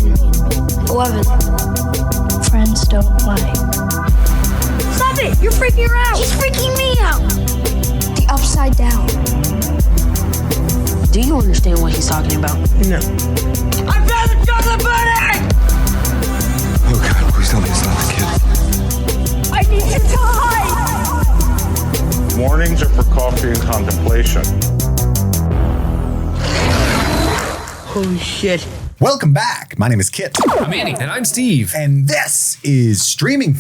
11. Friends don't lie. Stop it! You're freaking her out! She's freaking me out! The upside down. Do you understand what he's talking about? No. I found the chocolate pudding! Oh God, please tell me it's not the kid. I need you to hide! Mornings are for coffee and contemplation. Holy shit. Welcome back. My name is Kit. I'm Andy. And I'm Steve. And this is Streaming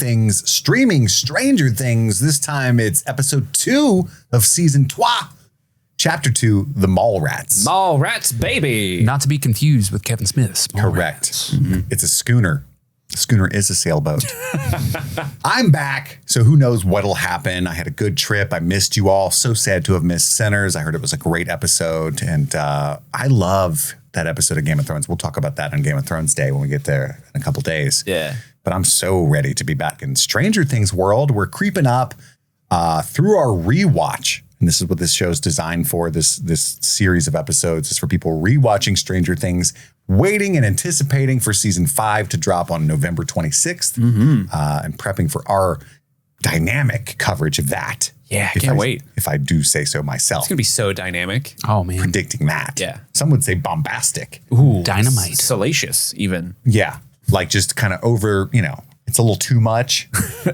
Stranger Things. This time it's episode 2 of season 2, chapter 2, The Mall Rats. Mall Rats, baby. Not to be confused with Kevin Smith's Mall Correct. Rats. Mm-hmm. It's a schooner. A schooner is a sailboat. I'm back, so who knows what'll happen. I had a good trip. I missed you all. So sad to have missed Sinners. I heard it was a great episode, and I love that episode of Game of Thrones. We'll talk about that on Game of Thrones Day when we get there in a couple days. Yeah. But I'm so ready to be back in Stranger Things world. We're creeping up through our rewatch. And this is what this show is designed for. This series of episodes is for people rewatching Stranger Things, waiting and anticipating for season 5 to drop on November 26th, and prepping for our dynamic coverage of that. Yeah, can't wait. If I do say so myself. It's going to be so dynamic. Oh, man. Predicting that. Yeah. Some would say bombastic. Ooh, Dynamite. Salacious, even. Yeah. Like just kind of over, it's a little too much.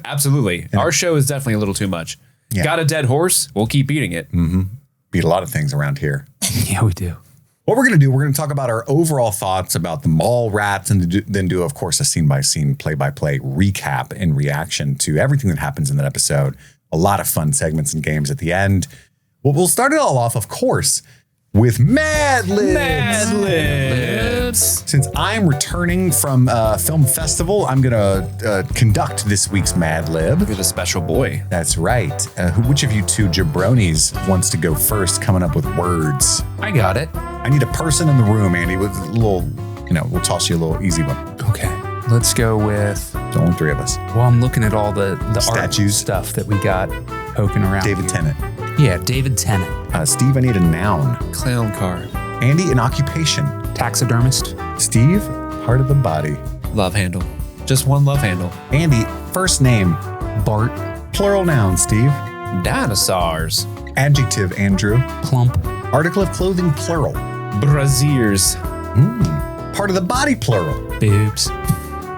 Absolutely. Our show is definitely a little too much. Yeah. Got a dead horse? We'll keep eating it. Beat a lot of things around here. Yeah, we do. What we're going to do, we're going to talk about our overall thoughts about the Mall Rats and then do, of course, a scene-by-scene, play-by-play recap in reaction to everything that happens in that episode. A lot of fun segments and games at the end. Well, we'll start it all off, of course, with MadLibs. MadLibs. Since I'm returning from film festival, I'm going to conduct this week's MadLib. You're the special boy. That's right. Which of you two jabronis wants to go first coming up with words? I got it. I need a person in the room, Andy, with a little, we'll toss you a little easy one. Okay. Let's go with, There's only 3 of us. well, I'm looking at all the Statues. art stuff that we got poking around. David here. Tennant. Yeah, David Tennant. Steve, I need a noun. Clown car. Andy, an occupation. Taxidermist. Steve, part of the body. Love handle. Just one love handle. Andy, first name. Bart. Plural noun, Steve. Dinosaurs. Adjective, Andrew. Plump. Article of clothing, plural. Braziers. Part of the body, plural. Boobs.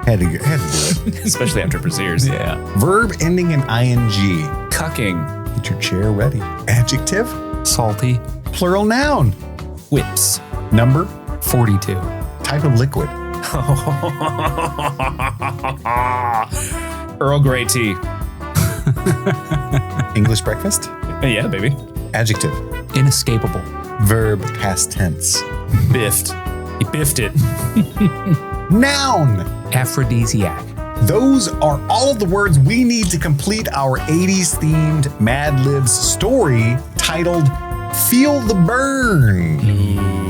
Had to do it. Especially after braziers. Yeah. Verb ending in ing. Cucking. Get your chair ready. Adjective, Salty. plural noun. Whips. Number, 42. type of liquid. Earl Grey tea. English breakfast. Yeah, baby. Adjective, Inescapable. verb, past tense. Biffed. He biffed it. Noun. Aphrodisiac. Those are all of the words we need to complete our 80s themed MadLibs story titled Feel the Burn.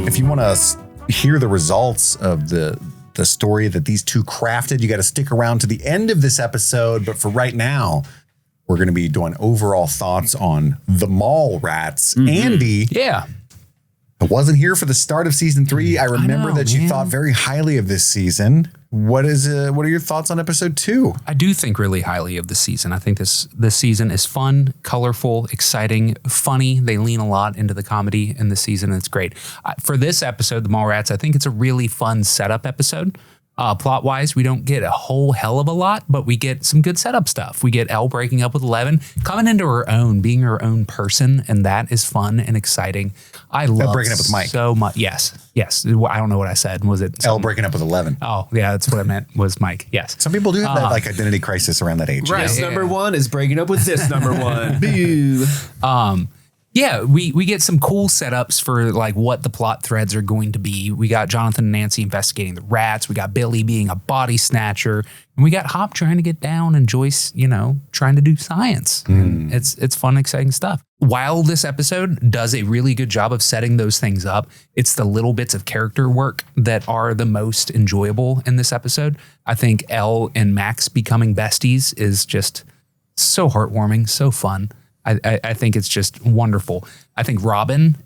If you want to hear the results of the story that these two crafted, you got to stick around to the end of this episode. But for right now, we're going to be doing overall thoughts on the Mall Rats. Andy, Yeah. I wasn't here for the start of season 3. I remember know, that you man. thought very highly of this season. What are your thoughts on episode 2? I do think really highly of the season. I think this season is fun, colorful, exciting, funny. They lean a lot into the comedy in the season. And it's great. For this episode, The Mall Rats, I think it's a really fun setup episode. Plot-wise, we don't get a whole hell of a lot, but we get some good setup stuff. We get Elle breaking up with 11, coming into her own, being her own person, and that is fun and exciting. I love breaking up with Mike. so much. Yes. I don't know what I said. Was it Elle breaking up with 11. Oh, yeah, that's what I meant was Mike. Yes. Some people do have that identity crisis around that age. Right. This Yeah. number one is breaking up with this number one. Boo. Yeah, we get some cool setups for like what the plot threads are going to be. We got Jonathan and Nancy investigating the rats. We got Billy being a body snatcher. And we got Hop trying to get down and Joyce, trying to do science. And it's fun, exciting stuff. While this episode does a really good job of setting those things up, it's the little bits of character work that are the most enjoyable in this episode. I think Elle and Max becoming besties is just so heartwarming, so fun. I think it's just wonderful. I think Robin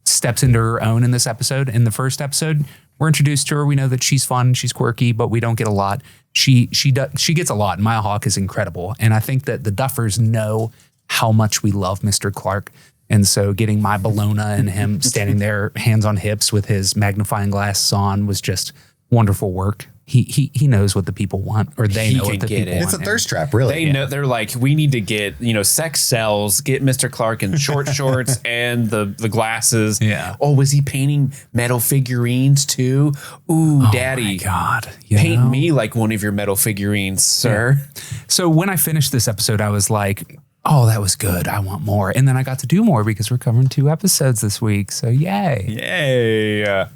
steps into her own in this episode. In the first episode, we're introduced to her. We know that she's fun, she's quirky, but we don't get a lot. She gets a lot. And Maya Hawke is incredible. And I think that the Duffers know how much we love Mr. Clark. And so getting my Bologna and him standing there, hands on hips with his magnifying glasses on, was just wonderful work. He knows what the people want, or they know what the people want. It's a thirst trap, really. They know, they're like, we need to get, sex sells, get Mr. Clark in short shorts and the glasses. Yeah. Oh, was he painting metal figurines too? Ooh, Daddy. Oh my God. Paint me like one of your metal figurines, sir. Yeah. So when I finished this episode, I was like, oh, that was good. I want more. And then I got to do more because we're covering 2 episodes this week. So yay. Yay.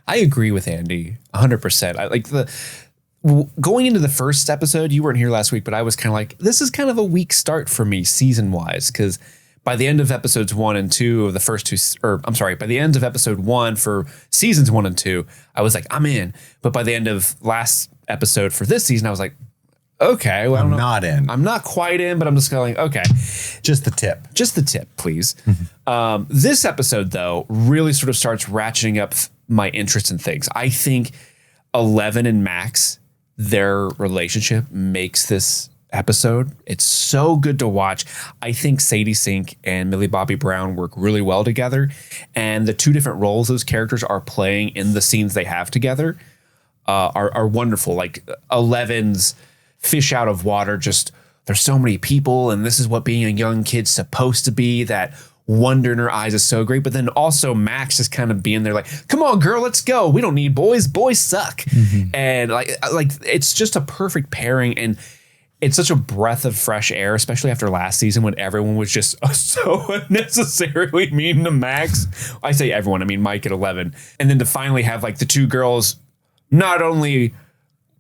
I agree with Andy 100%. I like going into the first episode. You weren't here last week, but I was kind of like, this is kind of a weak start for me season wise, because by the end of episodes 1 and 2 of the first 2, or I'm sorry, by the end of episode 1 for seasons 1 and 2, I was like, I'm in. But by the end of last episode for this season, I was like, okay, well, I'm not in. I'm not quite in, but I'm just going, okay. Just the tip. Just the tip, please. This episode, though, really sort of starts ratcheting up my interest in things. I think 11 and Max, their relationship makes this episode. It's so good to watch. I think Sadie Sink and Millie Bobby Brown work really well together. And the 2 different roles those characters are playing in the scenes they have together are wonderful. Like 11's fish out of water, just there's so many people, and this is what being a young kid's supposed to be. That wonder in her eyes is so great. But then also Max is kind of being there like, come on, girl, let's go. We don't need boys. Boys suck. And like it's just a perfect pairing. And it's such a breath of fresh air, especially after last season when everyone was just so unnecessarily mean to Max. I say everyone, I mean Mike at 11. And then to finally have like the 2 girls not only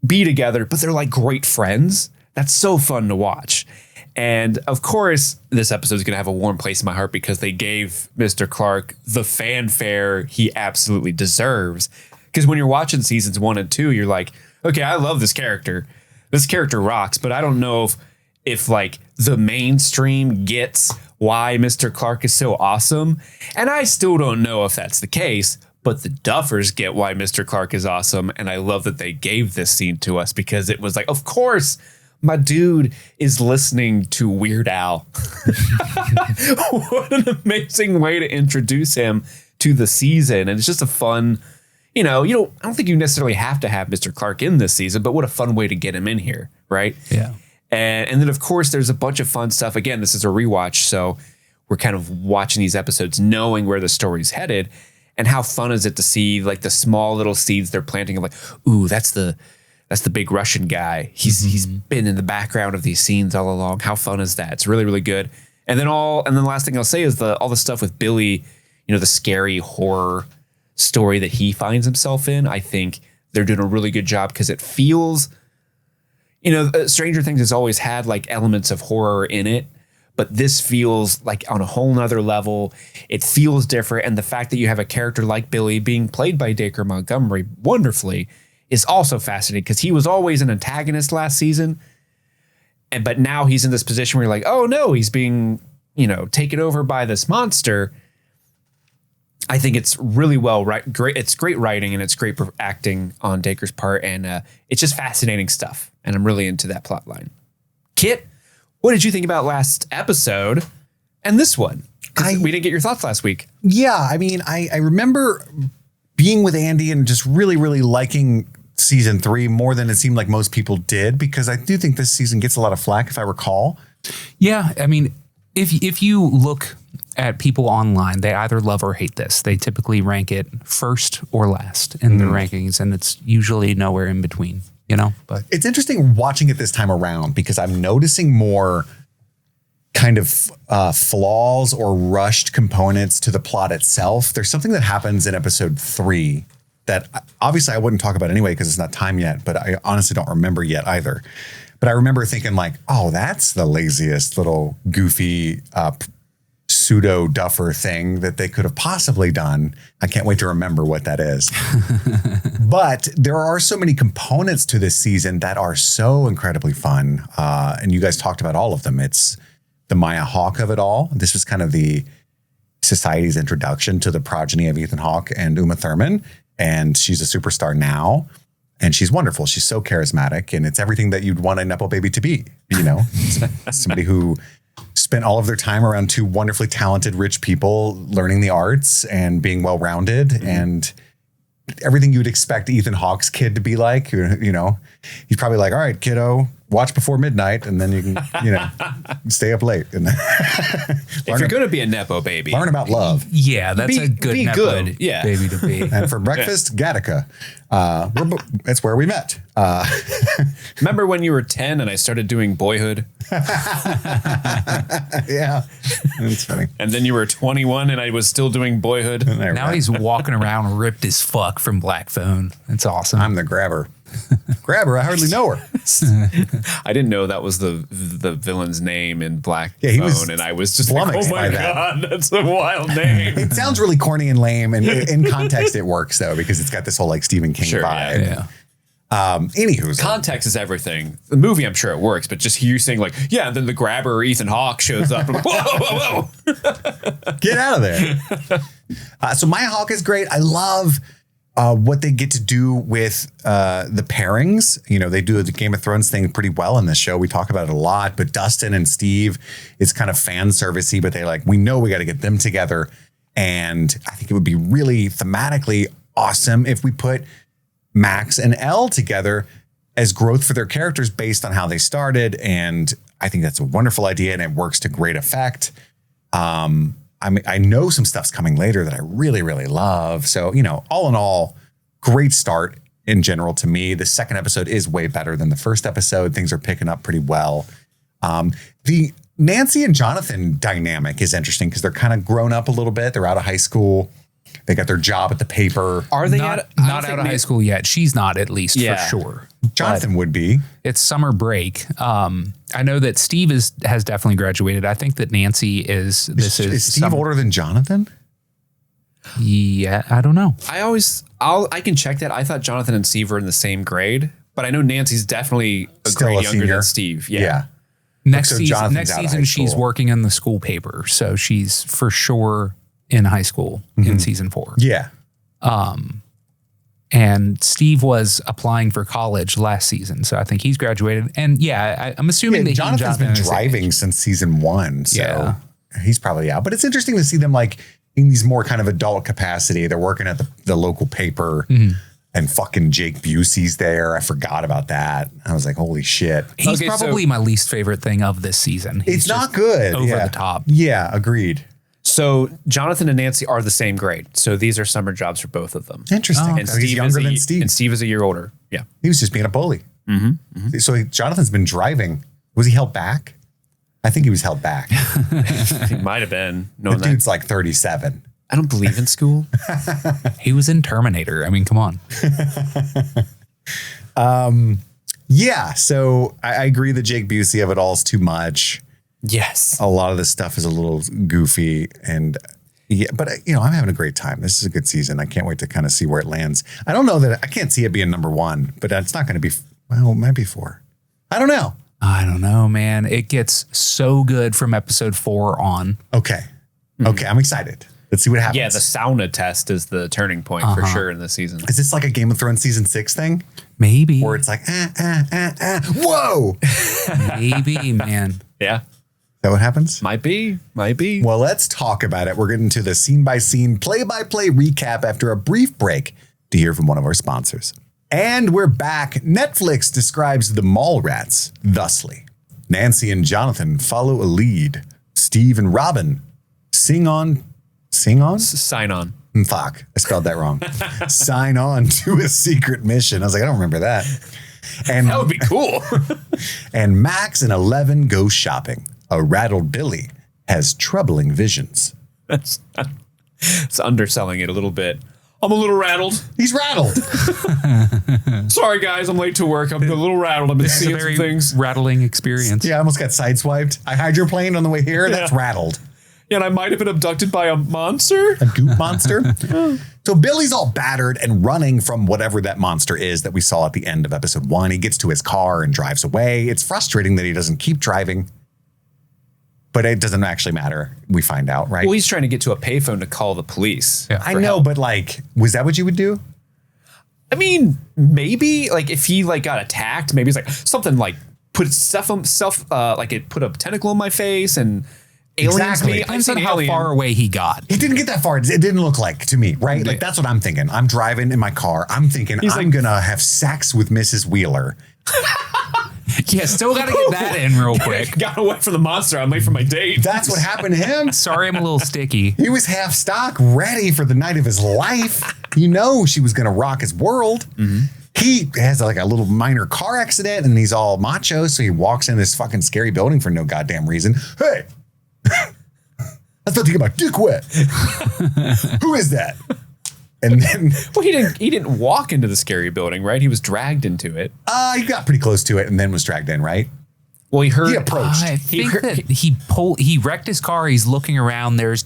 be together, but they're like great friends. That's so fun to watch. And of course, this episode is going to have a warm place in my heart because they gave Mr. Clark the fanfare he absolutely deserves. Because when you're watching seasons 1 and 2, you're like, okay, I love this character. This character rocks, but I don't know if like the mainstream gets why Mr. Clark is so awesome. And I still don't know if that's the case, but the Duffers get why Mr. Clark is awesome. And I love that they gave this scene to us because it was like, of course, my dude is listening to Weird Al. What an amazing way to introduce him to the season. And it's just a fun, I don't think you necessarily have to have Mr. Clark in this season, but what a fun way to get him in here. Right. Yeah. And then of course there's a bunch of fun stuff. Again, this is a rewatch. So we're kind of watching these episodes, knowing where the story's headed, and how fun is it to see like the small little seeds they're planting of like, ooh, that's the big Russian guy. He's been in the background of these scenes all along. How fun is that? It's really, really good. And then the last thing I'll say is all the stuff with Billy, the scary horror story that he finds himself in. I think they're doing a really good job because it feels, Stranger Things has always had like elements of horror in it, but this feels like on a whole nother level. It feels different. And the fact that you have a character like Billy being played by Dacre Montgomery wonderfully is also fascinating because he was always an antagonist last season. But now he's in this position where you're like, oh no, he's being, taken over by this monster. I think it's really great. It's great writing and it's great acting on Dacre's part. And it's just fascinating stuff. And I'm really into that plot line. Kit, what did you think about last episode and this one? We didn't get your thoughts last week. Yeah. I mean, I remember being with Andy and just really, really liking season 3 more than it seemed like most people did, because I do think this season gets a lot of flack, if I recall. Yeah. I mean, if you look at people online, they either love or hate this. They typically rank it first or last in the rankings, and it's usually nowhere in between, but it's interesting watching it this time around because I'm noticing more kind of flaws or rushed components to the plot itself. There's something that happens in episode 3 that obviously I wouldn't talk about anyway because it's not time yet, but I honestly don't remember yet either. But I remember thinking like, oh, that's the laziest little goofy pseudo Duffer thing that they could have possibly done. I can't wait to remember what that is. But there are so many components to this season that are so incredibly fun. And you guys talked about all of them. It's the Maya Hawke of it all. This was kind of the society's introduction to the progeny of Ethan Hawke and Uma Thurman. and she's a superstar now. And she's wonderful. She's so charismatic, and it's everything that you'd want a Nepo baby to be, you know? Somebody who spent all of their time around two wonderfully talented, rich people learning the arts and being well-rounded and everything you'd expect Ethan Hawke's kid to be like, you know? He's probably like, all right, kiddo, watch before midnight, and then you can, you know, stay up late. And if you're going to be a Nepo baby, learn about love. Yeah, that's a good be Nepo good. Yeah. baby to be. And for breakfast, Gattaca. That's where we met. Remember when you were 10 and I started doing Boyhood? Yeah, that's funny. And then you were 21 and I was still doing Boyhood. Now he's walking around ripped as fuck from Black Phone. That's awesome. I'm the grabber. Grabber, I hardly know her. I didn't know that was the villain's name in Black he was Phone, and I was just like, flummoxed oh my by that. God, that's a wild name. It sounds really corny and lame, and in context it works though, because it's got this whole like Stephen King Sure, vibe. yeah. Anywho, Context is everything. The movie, I'm sure it works, but just you saying like, yeah, and then the grabber Ethan Hawke shows up. I'm like, whoa, whoa, whoa. get out of there. So Maya Hawke is great. I love what they get to do with the pairings. You know, they do the Game of Thrones thing pretty well in this show. We talk about it a lot, but Dustin and Steve, it's kind of fan servicey, but they like, we know we got to get them together. And I think it would be really thematically awesome if we put Max and Elle together as growth for their characters based on how they started. And I think that's a wonderful idea, and it works to great effect. I mean, I know some stuff's coming later that I really, really love. So, you know, all in all, great start in general to me. The second episode is way better than the first episode. Things are picking up pretty well. The Nancy and Jonathan dynamic is interesting because they're kind of grown up a little bit. They're out of high school. They got their job at the paper. Are they Not out of high school yet. She's not, at least, for sure. Jonathan would be. It's summer break. I know that Steve has definitely graduated. I think that Nancy is. Is Steve older than Jonathan? Yeah, I don't know. I can check that. I thought Jonathan and Steve were in the same grade, but I know Nancy's definitely a Still grade a younger senior. than Steve. Yeah. Next So season, Jonathan's out of high she's school. working in the school paper, so she's for sure in high school in season 4. Yeah. And Steve was applying for college last season, so I think he's graduated. And yeah, I'm assuming that Jonathan's been driving since season 1, so he's probably out. But it's interesting to see them like in these more kind of adult capacity. They're working at the local paper, and fucking Jake Busey's there. I forgot about that. I was like, holy shit. He's Okay, probably my least favorite thing of this season. He's It's not just good. over Yeah. the top. Yeah, agreed. So Jonathan and Nancy are the same grade. So these are summer jobs for both of them. Interesting. And So he's Steve younger is than Steve. And Steve is a year older. Yeah. He was just being a bully. So Jonathan's been driving. Was he held back? I think he was held back. He might have been. The Knowing that. dude's like 37. I don't believe in school. He was in Terminator. I mean, come on. Yeah, so I agree that Jake Busey of it all is too much. Yes. A lot of this stuff is a little goofy, and yeah, but you know, I'm having a great time. This is a good season. I can't wait to kind of see where it lands. I don't know that I can't see it being number 1, but it's not going to be. Well, it might be 4. I don't know. I don't know, man. It gets so good from episode 4 on. Okay, okay, I'm excited. Let's see what happens. Yeah, the sauna test is the turning point for sure in this season. Is this like a Game of Thrones season 6 thing, Maybe. where it's like, whoa? Maybe, man. Yeah. Is that what happens? Might be. Well, let's talk about it. We're getting to the scene-by-scene, play-by-play recap after a brief break to hear from one of our sponsors. And we're back. Netflix describes the mall rats thusly. Nancy and Jonathan follow a lead. Steve and Robin sign on? Sign on. Fuck, I spelled that wrong. Sign on to a secret mission. I was like, I don't remember that. And That would be cool. And Max and 11 go shopping. A rattled Billy has troubling visions. It's underselling it a little bit. I'm a little rattled. He's rattled. Sorry, guys. I'm late to work. I'm a little rattled. I've been It's a seeing some very things. rattling experience. Yeah, I almost got sideswiped. I hydroplaned on the way here. That's rattled. Yeah, and I might have been abducted by a monster. A goop monster. So Billy's all battered and running from whatever that monster is that we saw at the end of episode 1. He gets to his car and drives away. It's frustrating that he doesn't keep driving, but it doesn't actually matter. We find out, right? Well, he's trying to get to a payphone to call the police. Yeah. I know, but like, was that what you would do? I mean, maybe like if he like got attacked, maybe it's like something like put like it put a tentacle in my face and aliens Exactly. me. Depends on how far away he got. He didn't get that far. It didn't look like to me, right? Like that's what I'm thinking. I'm driving in my car. I'm thinking I'm gonna have sex with Mrs. Wheeler. Yeah, still got to get that in real quick. Got away from the monster. I'm late for my date. That's what happened to him. Sorry, I'm a little sticky. He was half stock, ready for the night of his life. You know she was gonna rock his world. He has like a little minor car accident and he's all macho, so he walks in this fucking scary building for no goddamn reason. Hey, that's not to get my dick wet. Who is that? And then, Well, he didn't walk into the scary building, right? He was dragged into it. he got pretty close to it and then was dragged in, right? Well, he heard. He approached. I think that he wrecked his car. He's looking around. There's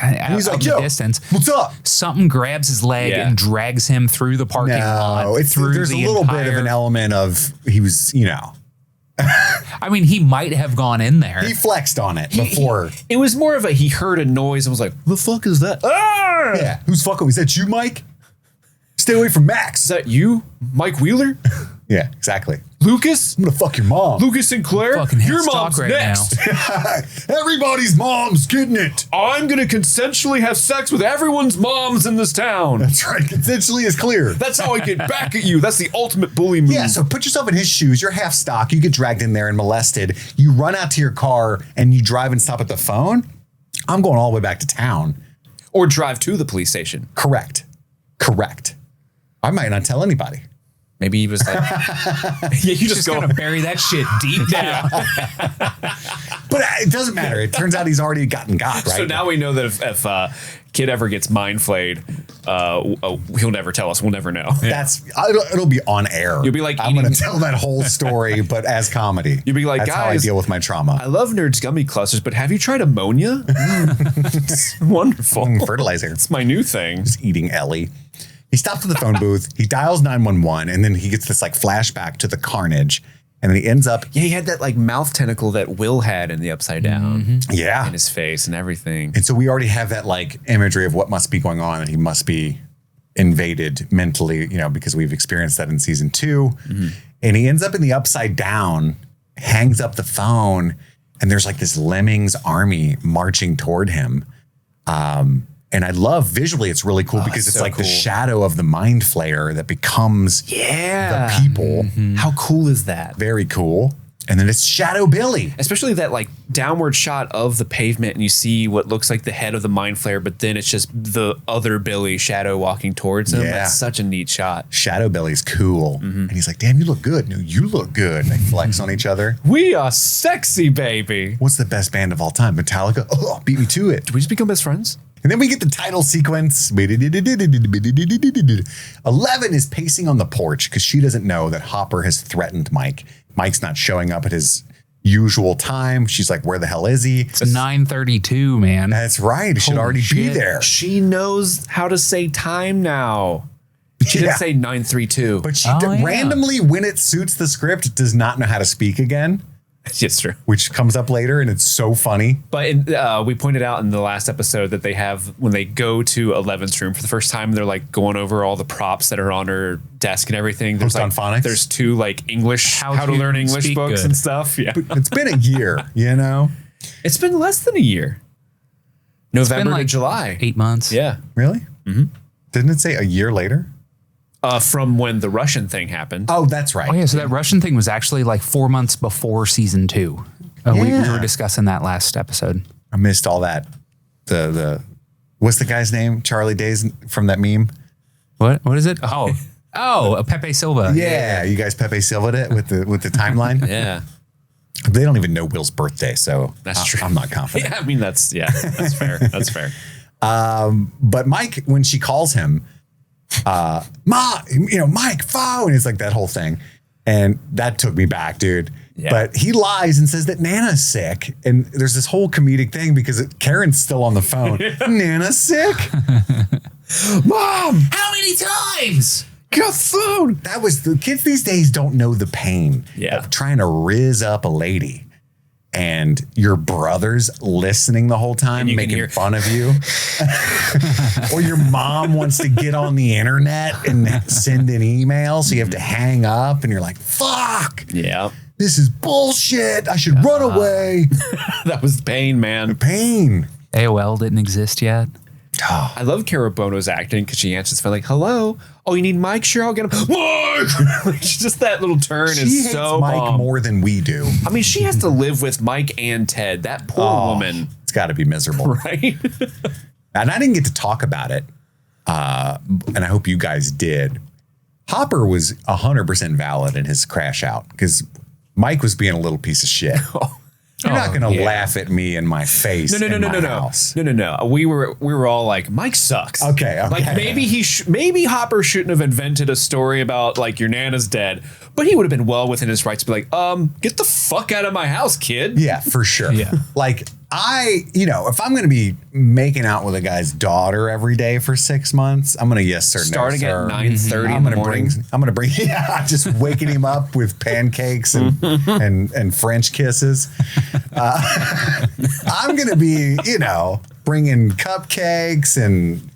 And he's like, in the yo, distance. what's up? Something grabs his leg Yeah. and drags him through the parking lot. No, there's a the little bit of an element of he was, I mean, he might have gone in there. he flexed on it before. It was more of he heard a noise and was like, "The fuck is that? Ah! Yeah, who's fucking? Is that you, Mike? Stay away from Max. Is that you, Mike Wheeler? Yeah, exactly. Lucas? I'm gonna fuck your mom. Lucas Sinclair? Fucking Your head stock mom's right next. Everybody's mom's getting it. I'm gonna consensually have sex with everyone's moms in this town. That's right. Consensually is clear. That's how I get back at you. That's the ultimate bully move. Yeah, so put yourself in his shoes. You're half stock. You get dragged in there and molested. You run out to your car and you drive and stop at the phone. I'm going all the way back to town. Or drive to the police station. Correct. I might not tell anybody. Maybe he was like, yeah, you just go. gonna bury that shit deep down. But it doesn't matter. It turns out he's already gotten got, right? So now we know that if Kid ever gets mind flayed, he'll never tell us. We'll never know. It'll be on air. You'll be like I'm going to eating- tell that whole story, but as comedy. You'll be like, that's how I guys, deal with my trauma. I love Nerds gummy clusters, but have you tried ammonia? It's wonderful. Fertilizer. It's my new thing. Just eating Ellie. He stops at the phone booth. He dials 911, and then he gets this like flashback to the carnage, and then he ends up. Yeah, he had that like mouth tentacle that Will had in the Upside Down Yeah. in his face and everything. And so we already have that like imagery of what must be going on, and he must be invaded mentally, because we've experienced that in season 2. And he ends up in the Upside Down, hangs up the phone, and there's like this Lemmings army marching toward him. And I love visually, it's really cool because it's so like the cool. shadow of the mind flayer that becomes the people. How cool is that? Very cool. And then it's Shadow Billy. Especially that like downward shot of the pavement and you see what looks like the head of the mind flayer, but then it's just the other Billy shadow walking towards him. Yeah. That's such a neat shot. Shadow Billy's cool. And he's like, damn, you look good. No, you look good. And they flex on each other. We are sexy, baby. What's the best band of all time? Metallica? Oh, beat me to it. Did we just become best friends? And then we get the title sequence. 11 is pacing on the porch because she doesn't know that Hopper has threatened Mike. Mike's not showing up at his usual time. She's like, where the hell is he? It's 9:32, man. That's right. It should Holy already be shit. there. She knows how to say time now. She Yeah. didn't say 932. But she Oh, yeah. randomly, when it suits the script, does not know how to speak again, It's true. which comes up later. And it's so funny. But we pointed out in the last episode that they have, when they go to 11's room for the first time, they're like going over all the props that are on her desk and everything. There's Hooked like, on phonics? there's 2 like English, How how to to learn English speak books good. and stuff. Yeah. It's been a year, It's been less than a year. November to like July. 8 months. Yeah. Really? Didn't it say a year later? From when the Russian thing happened. Oh, that's right. Oh yeah, so that Russian thing was actually like 4 months before season 2. We were discussing that last episode. I missed all that. The what's the guy's name? Charlie Days from that meme. What is it? Oh, Pepe Silva. Yeah, you guys Pepe Silva'd it with the timeline. Yeah. They don't even know Will's birthday, so That's true. I'm not confident. Yeah. I mean, that's fair. That's fair. But Mike, when she calls him, Mike, phone, and it's like that whole thing. And that took me back, dude. Yeah. But he lies and says that Nana's sick. And there's this whole comedic thing because Karen's still on the phone. Nana's sick? Mom! How many times? Got food. That was the kids these days don't know the pain Yeah. of trying to rizz up a lady. and your brother's listening the whole time, making fun of you, or your mom wants to get on the internet and send an email, so you have to hang up, and you're like, fuck. Yeah. This is bullshit. I should run away. That was pain, man. Pain. AOL didn't exist yet. I love Cara Bono's acting because she answers like, hello. Oh, you need Mike? Sure, I'll get him. Mike! Just that little turn She is hates so Mike bomb. more than we do. I mean, she has to live with Mike and Ted. That poor woman. It's got to be miserable. Right? And I didn't get to talk about it. And I hope you guys did. Hopper was 100% valid in his crash out because Mike was being a little piece of shit. You're not going to laugh at me in my face. No. We were all like, Mike sucks. Okay. Like maybe Hopper shouldn't have invented a story about like your Nana's dead, but he would have been well within his rights to be like, get the fuck out of my house, kid. Yeah, for sure. Yeah. Like if I'm going to be making out with a guy's daughter every day for 6 months, I'm going to yes sir, starting no, sir. at 9:30 in the morning. I'm going to bring just waking him up with pancakes and French kisses. I'm going to be, bringing cupcakes and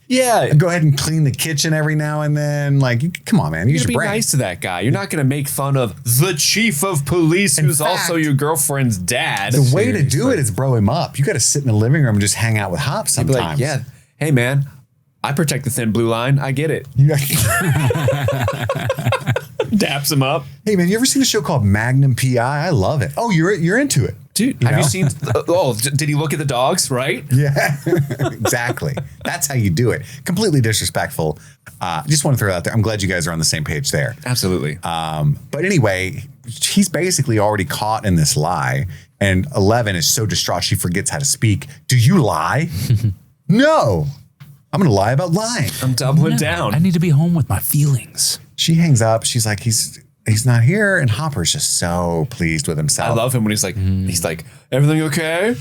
go ahead and clean the kitchen every now and then. Like, come on, man. Use your be brain. nice to that guy. You're not going to make fun of the chief of police, who's also your girlfriend's dad. The way to do it is bro him up. You got to sit in the living room and just hang out with Hop sometimes. Like, yeah. Hey, man, I protect the thin blue line. I get it. Daps him up. Hey, man, you ever seen a show called Magnum P.I.? I love it. Oh, you're into it. Dude, have you seen? Did he look at the dogs? Right? Yeah, exactly. That's how you do it. Completely disrespectful. Just want to throw it out there. I'm glad you guys are on the same page there. Absolutely. But anyway, he's basically already caught in this lie. And 11 is so distraught she forgets how to speak. Do you lie? No. I'm going to lie about lying. I'm doubling down. I need to be home with my feelings. She hangs up. She's like, he's not here. And Hopper's just so pleased with himself. I love him when he's like, everything okay?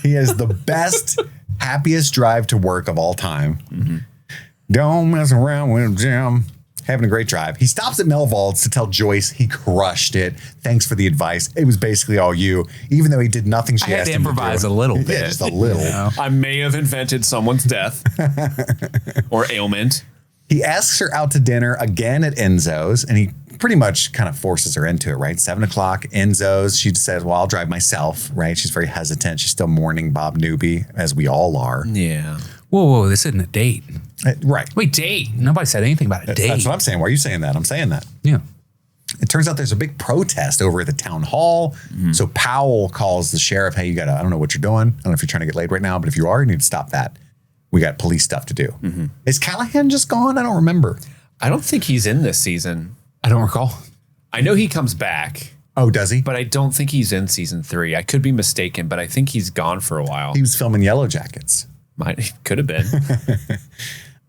He has the best, happiest drive to work of all time. Mm-hmm. Don't mess around with Jim. Having a great drive. He stops at Melvald's to tell Joyce he crushed it. Thanks for the advice. It was basically all you, even though he did nothing she asked him to improvise a little bit. Yeah, just a little. I may have invented someone's death or ailment. He asks her out to dinner again at Enzo's, and he pretty much kind of forces her into it, right? 7 o'clock, Enzo's. She says, well, I'll drive myself, right? She's very hesitant. She's still mourning Bob Newby, as we all are. Yeah. Whoa, this isn't a date. Right. Wait, date? Nobody said anything about a date. That's what I'm saying. Why are you saying that? I'm saying that. Yeah. It turns out there's a big protest over at the town hall. Mm-hmm. So Powell calls the sheriff, hey, I don't know what you're doing. I don't know if you're trying to get laid right now, but if you are, you need to stop that. We got police stuff to do. Mm-hmm. Is Callahan just gone? I don't remember. I don't think he's in this season. I don't recall. I know he comes back. Oh, does he? But I don't think he's in season 3. I could be mistaken, but I think he's gone for a while. He was filming Yellow Jackets. Could have been.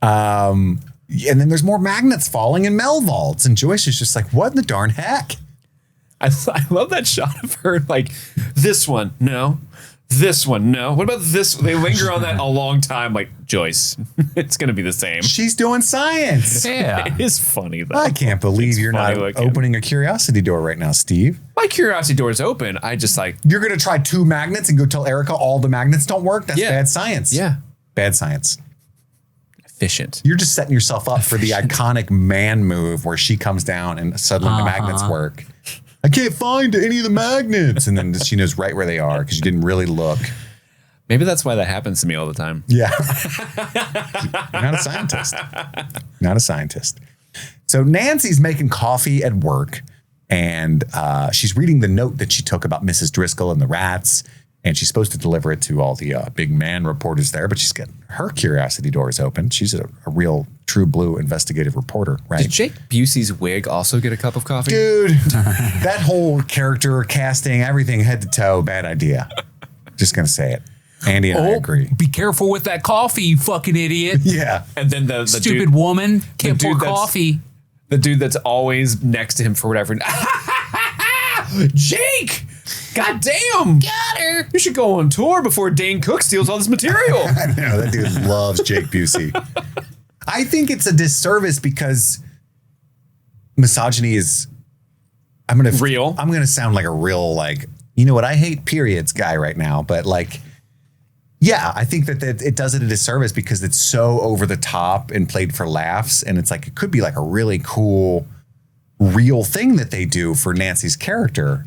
And then there's more magnets falling in Melvald's. And Joyce is just like, what in the darn heck? I love that shot of her like, this one, no. This one, no. What about this? They linger on that a long time. Like, Joyce, it's going to be the same. She's doing science. Yeah. It is funny, though. I can't believe you're not opening a curiosity door right now, Steve. My curiosity door is open. I just You're going to try 2 magnets and go tell Erica all the magnets don't work? That's bad science. Yeah. Bad science. Efficient. You're just setting yourself up for the iconic man move where she comes down and suddenly the magnets work. I can't find any of the magnets. And then she knows right where they are because you didn't really look. Maybe that's why that happens to me all the time. Yeah. You're not a scientist. Not a scientist. So Nancy's making coffee at work and she's reading the note that she took about Mrs. Driscoll and the rats. And she's supposed to deliver it to all the big man reporters there, but she's got her curiosity doors open. She's a real true blue investigative reporter, right? Did Jake Busey's wig also get a cup of coffee? Dude, that whole character casting, everything head to toe, bad idea. Just going to say it. Andy and I agree. Be careful with that coffee, you fucking idiot. Yeah. And then the stupid dude, woman can't pour coffee. The dude that's always next to him for whatever. Jake! God damn! Got her! You should go on tour before Dane Cook steals all this material. I know, that dude loves Jake Busey. I think it's a disservice because misogyny is, I'm gonna real. I'm gonna sound like a real like, you know what, I hate periods guy right now, but like, yeah, I think that it does it a disservice because it's so over the top and played for laughs, and it's like it could be like a really cool, real thing that they do for Nancy's character,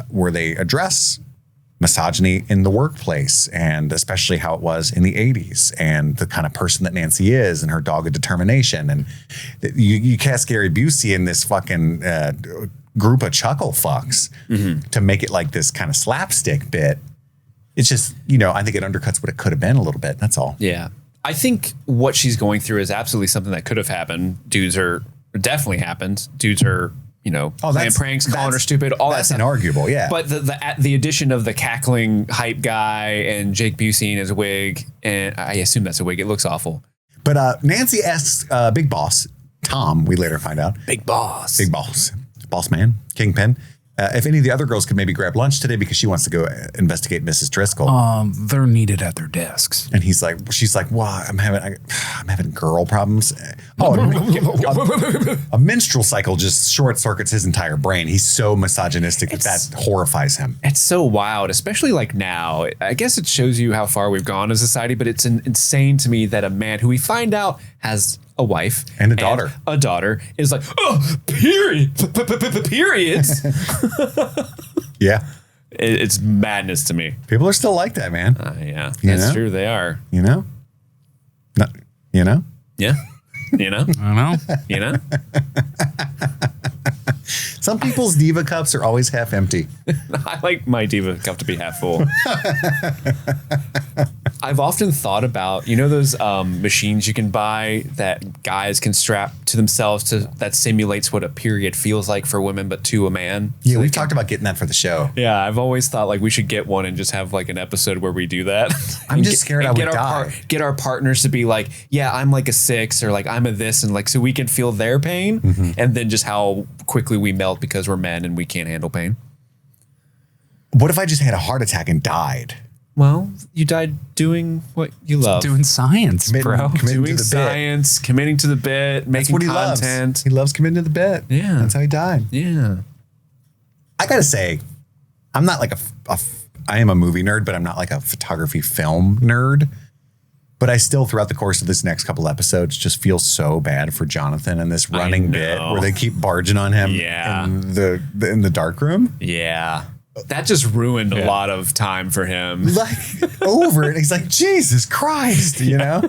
where they address misogyny in the workplace, and especially how it was in the 80s, and the kind of person that Nancy is, and her dogged determination. And you cast Gary Busey in this fucking group of chuckle fucks to make it like this kind of slapstick bit. It's just, you know, I think it undercuts what it could have been a little bit. That's all. Yeah. I think what she's going through is absolutely something that could have happened. Definitely happened. Dudes are, you know, playing pranks, calling her stupid, all that stuff. That's inarguable, yeah. But the addition of the cackling hype guy and Jake Busey in his wig, and I assume that's a wig. It looks awful. But Nancy asks Big Boss, Tom, we later find out. Big Boss. Boss man, Kingpin. If any of the other girls could maybe grab lunch today because she wants to go investigate Mrs. Driscoll. They're needed at their desks. And she's like, wow, I'm having girl problems. A menstrual cycle just short circuits his entire brain. He's so misogynistic that horrifies him. It's so wild, especially like now. I guess it shows you how far we've gone as a society, but it's insane to me that a man who we find out has a wife and a daughter is like, oh, periods. Yeah. It's madness to me. People are still like that, man. Yeah, that's true. They are. You know? No, you know? Yeah. You know? I know. You know? Some people's diva cups are always half empty. I like my diva cup to be half full. I've often thought about, you know, those machines you can buy that guys can strap to themselves that simulates what a period feels like for women, but to a man. Yeah, we've talked about getting that for the show. Yeah, I've always thought like we should get one and just have like an episode where we do that. I'm just scared I would die. Get our partners to be like, yeah, I'm like a 6 or like I'm a this, and like so we can feel their pain, and then just how quickly we melt because we're men and we can't handle pain. What if I just had a heart attack and died? Well, you died doing what you love. Doing science, bro. Doing science, committing to the bit, making content. He loves committing to the bit. Yeah. That's how he died. Yeah. I got to say, I'm not like I am a movie nerd, but I'm not like a photography film nerd. But I still, throughout the course of this next couple episodes, just feel so bad for Jonathan and this running bit where they keep barging on him in the dark room. Yeah. That just ruined a lot of time for him. Like, over it. He's like, Jesus Christ, you know?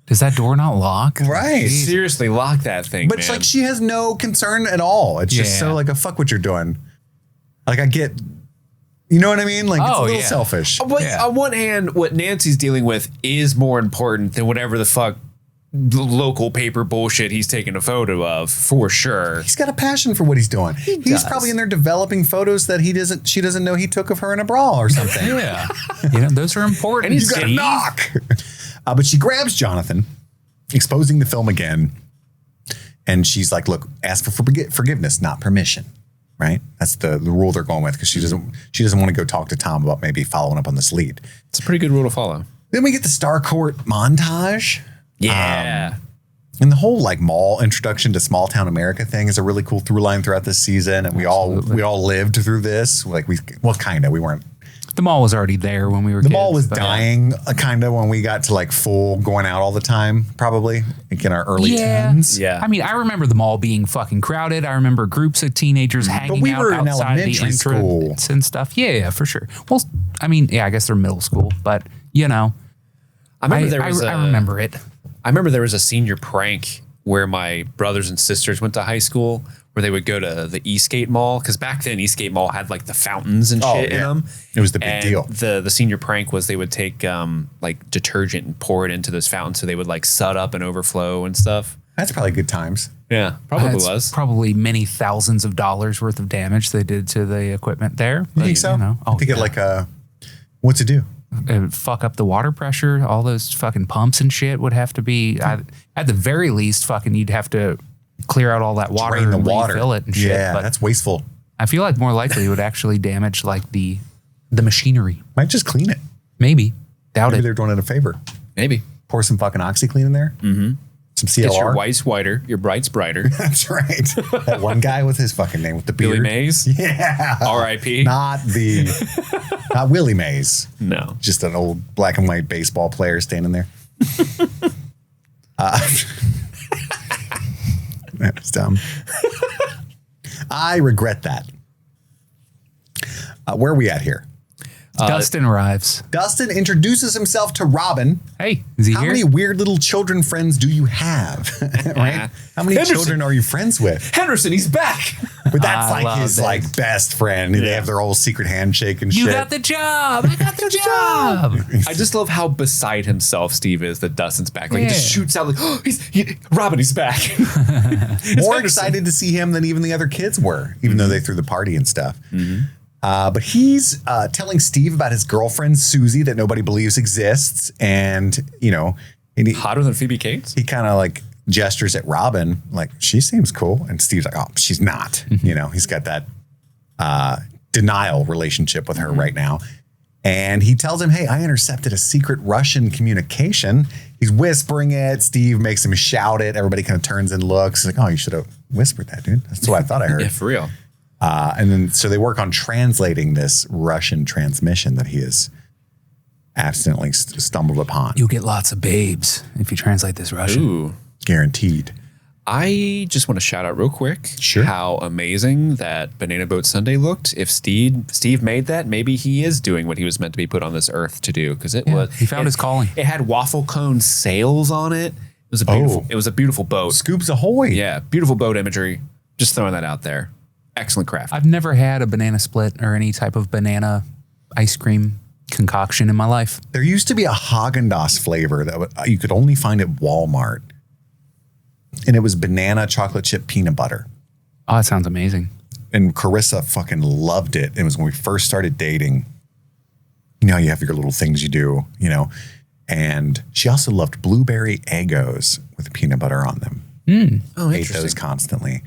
Does that door not lock? Right. Seriously, lock that thing, But it's like she has no concern at all. It's just so like, fuck what you're doing. Like, I get... You know what I mean? Like, it's a little selfish. But on one hand, what Nancy's dealing with is more important than whatever the fuck local paper bullshit he's taking a photo of, for sure. He's got a passion for what he's doing. He's probably in there developing photos that she doesn't know he took of her in a bra or something. Yeah. You know, those are important. And he's got a knock. But she grabs Jonathan, exposing the film again. And she's like, look, ask for forgiveness, not permission. Right? That's the rule they're going with, because she doesn't want to go talk to Tom about maybe following up on this lead. It's a pretty good rule to follow. Then we get the Starcourt montage. Yeah. And the whole like mall introduction to small town America thing is a really cool through line throughout this season. And we all lived through this. Like we weren't. The mall was already there when we were kids. The mall was dying kind of when we got to like full going out all the time, probably like in our early teens. Yeah. I mean, I remember the mall being fucking crowded. I remember groups of teenagers hanging out outside the entrance and stuff. Yeah, for sure. Well, I mean, yeah, I guess they're middle school, but you know, I remember it. I remember there was a senior prank where my brothers and sisters went to high school, where they would go to the Eastgate Mall, because back then Eastgate Mall had like the fountains and shit in them. It was the big deal. The senior prank was they would take like detergent and pour it into those fountains, so they would like sud up and overflow and stuff. That's probably good times. Yeah, probably was. Probably many thousands of dollars worth of damage they did to the equipment there. You think so? You know, I think it like what's it do? It would fuck up the water pressure. All those fucking pumps and shit would have to be at the very least. Fucking, you'd have to clear out all that water, drain the and water, refill it and shit. Yeah, but that's wasteful. I feel like more likely it would actually damage like the machinery. Might just clean it. Maybe. Doubt Maybe it. they're doing it a favor. Maybe pour some fucking OxyClean in there. Mm-hmm. Some CLR. It's your white's whiter, your bright's brighter. That's right. That one guy with his fucking name with the beard. Billy Mays? Yeah. R.I.P. Not Willie Mays. No. Just an old black and white baseball player standing there. That was dumb. I regret that. Where are we at here? Dustin arrives. Dustin introduces himself to Robin. Hey, is he How here? many weird little children friends do you have? Right? How many Henderson. children are you friends with? Henderson, he's back. But that's I like love his this. like best friend. They have their whole secret handshake and You shit. got the job. I got the job. I just love how beside himself Steve is that Dustin's back. Like he just Yeah. shoots out like, oh, Robin, he's back. More excited to see him than even the other kids were, even though they threw the party and stuff. But he's telling Steve about his girlfriend, Susie, that nobody believes exists. And, Hotter than Phoebe Cates? he kind of like gestures at Robin, like, she seems cool. And Steve's like, oh, she's not. He's got that denial relationship with her right now. And he tells him, hey, I intercepted a secret Russian communication. He's whispering it. Steve makes him shout it. Everybody kind of turns and looks. He's like, oh, you should have whispered that, dude. That's what I thought I heard. Yeah, for real. And then so they work on translating this Russian transmission that he has accidentally stumbled upon. You'll get lots of babes if you translate this Russian. Ooh. Guaranteed. I just want to shout out real quick Sure. how amazing that Banana Boat Sundae looked. If Steve made that, maybe he is doing what he was meant to be put on this earth to do, because he found his calling. It had waffle cone sails on it. It was a beautiful boat. Scoops ahoy. Yeah, beautiful boat imagery. Just throwing that out there. Excellent craft. I've never had a banana split or any type of banana ice cream concoction in my life. There used to be a Haagen-Dazs flavor that you could only find at Walmart. And it was banana chocolate chip peanut butter. Oh, that sounds amazing. And Carissa fucking loved it. It was when we first started dating. You know how you have your little things you do, And she also loved blueberry Eggos with peanut butter on them. Oh, Ate those constantly.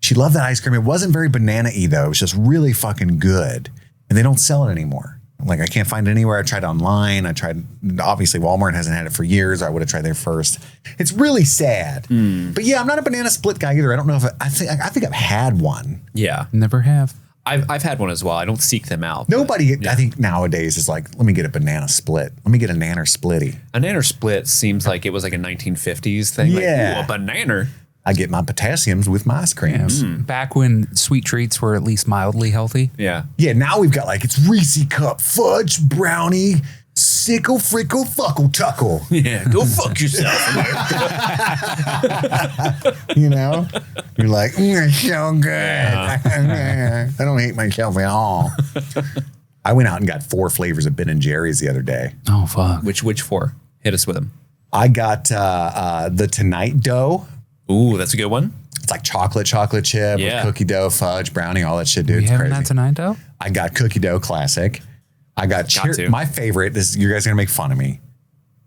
She loved that ice cream. It wasn't very banana-y, though. It was just really fucking good. And they don't sell it anymore. Like, I can't find it anywhere. I tried online. Obviously, Walmart hasn't had it for years. I would have tried there first. It's really sad. But yeah, I'm not a banana split guy either. I don't know if I think I've had one. Yeah. Never have. I've had one as well. I don't seek them out. Nobody, I think nowadays is like, let me get a banana split. Let me get a nanner splitty. A nanner split seems like it was like a 1950s thing. Yeah. Like, ooh, a banana. I get my potassiums with my ice creams. Back when sweet treats were at least mildly healthy. Yeah. Yeah, now we've got like, it's Reese Cup, fudge, brownie, sickle, frickle, fuckle, tuckle. Yeah. Go fuck yourself. You're like, it's so good. I don't hate myself at all. I went out and got 4 flavors of Ben and Jerry's the other day. Oh, fuck. Which 4? Hit us with them. I got the Tonight Dough. Ooh, that's a good one. It's like chocolate chip with cookie dough, fudge, brownie, all that shit, dude. We It's having crazy. that tonight, though? I got cookie dough classic. I got to. my favorite. You guys are gonna make fun of me.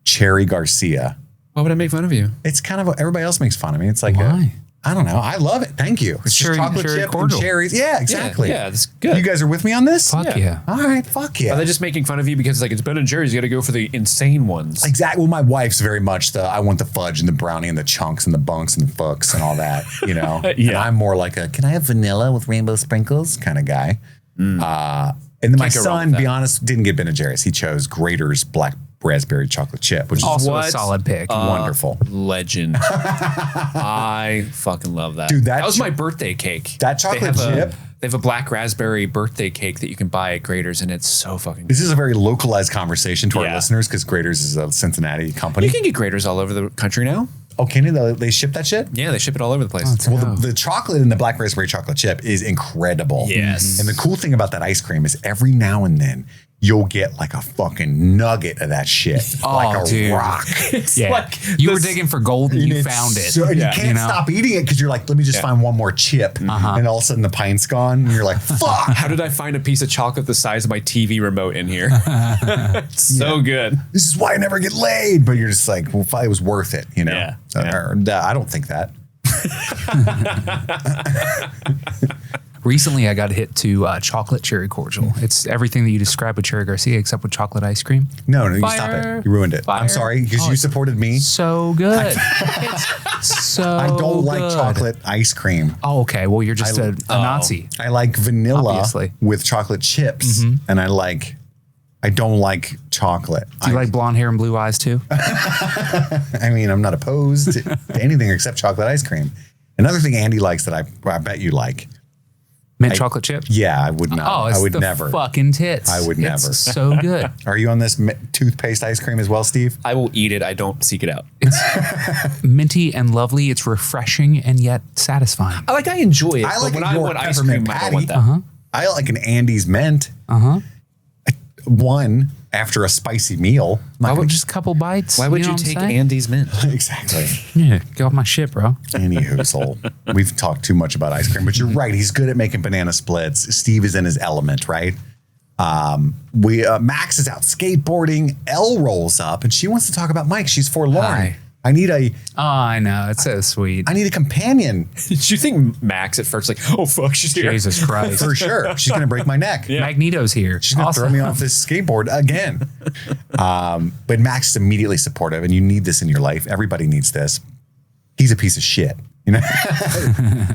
Cherry Garcia. Why would I make fun of you? It's kind of everybody else makes fun of me. It's like Why? I don't know. I love it. Thank you. It's Cherry- just chocolate cherry chip cordial. and cherries. Yeah, exactly. Yeah, that's good. You guys are with me on this? Fuck yeah. All right. Fuck yeah. Are they just making fun of you because it's Ben and Jerry's? You got to go for the insane ones. Exactly. Well, my wife's very much I want the fudge and the brownie and the chunks and the bunks and the fucks and all that, Yeah. And I'm more like can I have vanilla with rainbow sprinkles kind of guy. And then my Can't go wrong son, with to be that. honest, didn't get Ben and Jerry's. He chose Grater's black raspberry chocolate chip, which is Also What? a solid pick. wonderful. Legend. I fucking love that. Dude, that was my birthday cake. That chocolate they have chip? They have a black raspberry birthday cake that you can buy at Grater's, and it's so fucking good. This is a very localized conversation to our Yeah. listeners because Grater's is a Cincinnati company. You can get Grater's all over the country now. Oh, can they ship that shit? Yeah, they ship it all over the place. Well, the chocolate in the black raspberry chocolate chip is incredible. Yes. And the cool thing about that ice cream is every now and then you'll get like a fucking nugget of that shit. Like a dude. rock. Yeah. like you were this- digging for gold and you It's found it. so- and Yeah. you can't stop eating it because you're like, let me just find one more chip. And all of a sudden the pine's gone. And you're like, fuck. How did I find a piece of chocolate the size of my TV remote in here? It's so good. This is why I never get laid. But you're just like, well, it was worth it, Yeah. Or, I don't think that. Recently, I got hit to chocolate cherry cordial. It's everything that you described with Cherry Garcia, except with chocolate ice cream. No, you Fire. stop it. You ruined it. Fire. I'm sorry because you supported me. So good. It's so I don't like good. chocolate ice cream. Oh, okay. Well, you're just a Nazi. I like vanilla Obviously. with chocolate chips, and I don't like chocolate. Do you like blonde hair and blue eyes too? I mean, I'm not opposed to anything except chocolate ice cream. Another thing Andy likes that I bet you like. Mint chocolate chip? Yeah, I would not. Oh, it's I would the never. fucking tits. I would never. It's so good. Are you on this toothpaste ice cream as well, Steve? I will eat it. I don't seek it out. It's minty and lovely. It's refreshing and yet satisfying. I enjoy it. I like but when a I York want ice cream, peppermint I don't want patty. that. I like an Andy's mint. One after a spicy meal. Why would just a couple bites? Why would you know what I'm take saying? Andy's mint? Exactly. Yeah, get off my shit, bro. Anywho, we've talked too much about ice cream, but you're right. He's good at making banana splits. Steve is in his element, right? Max is out skateboarding. Elle rolls up and she wants to talk about Mike. She's forlorn. Hi. I need a Oh, I know. It's so sweet. companion Did you think Max at first oh fuck, she's here? Jesus Christ. for sure. She's gonna break my neck. Magneto's here. She's gonna throw me off this skateboard again. But Max is immediately supportive, and you need this in your life. Everybody needs this. He's a piece of shit. You know,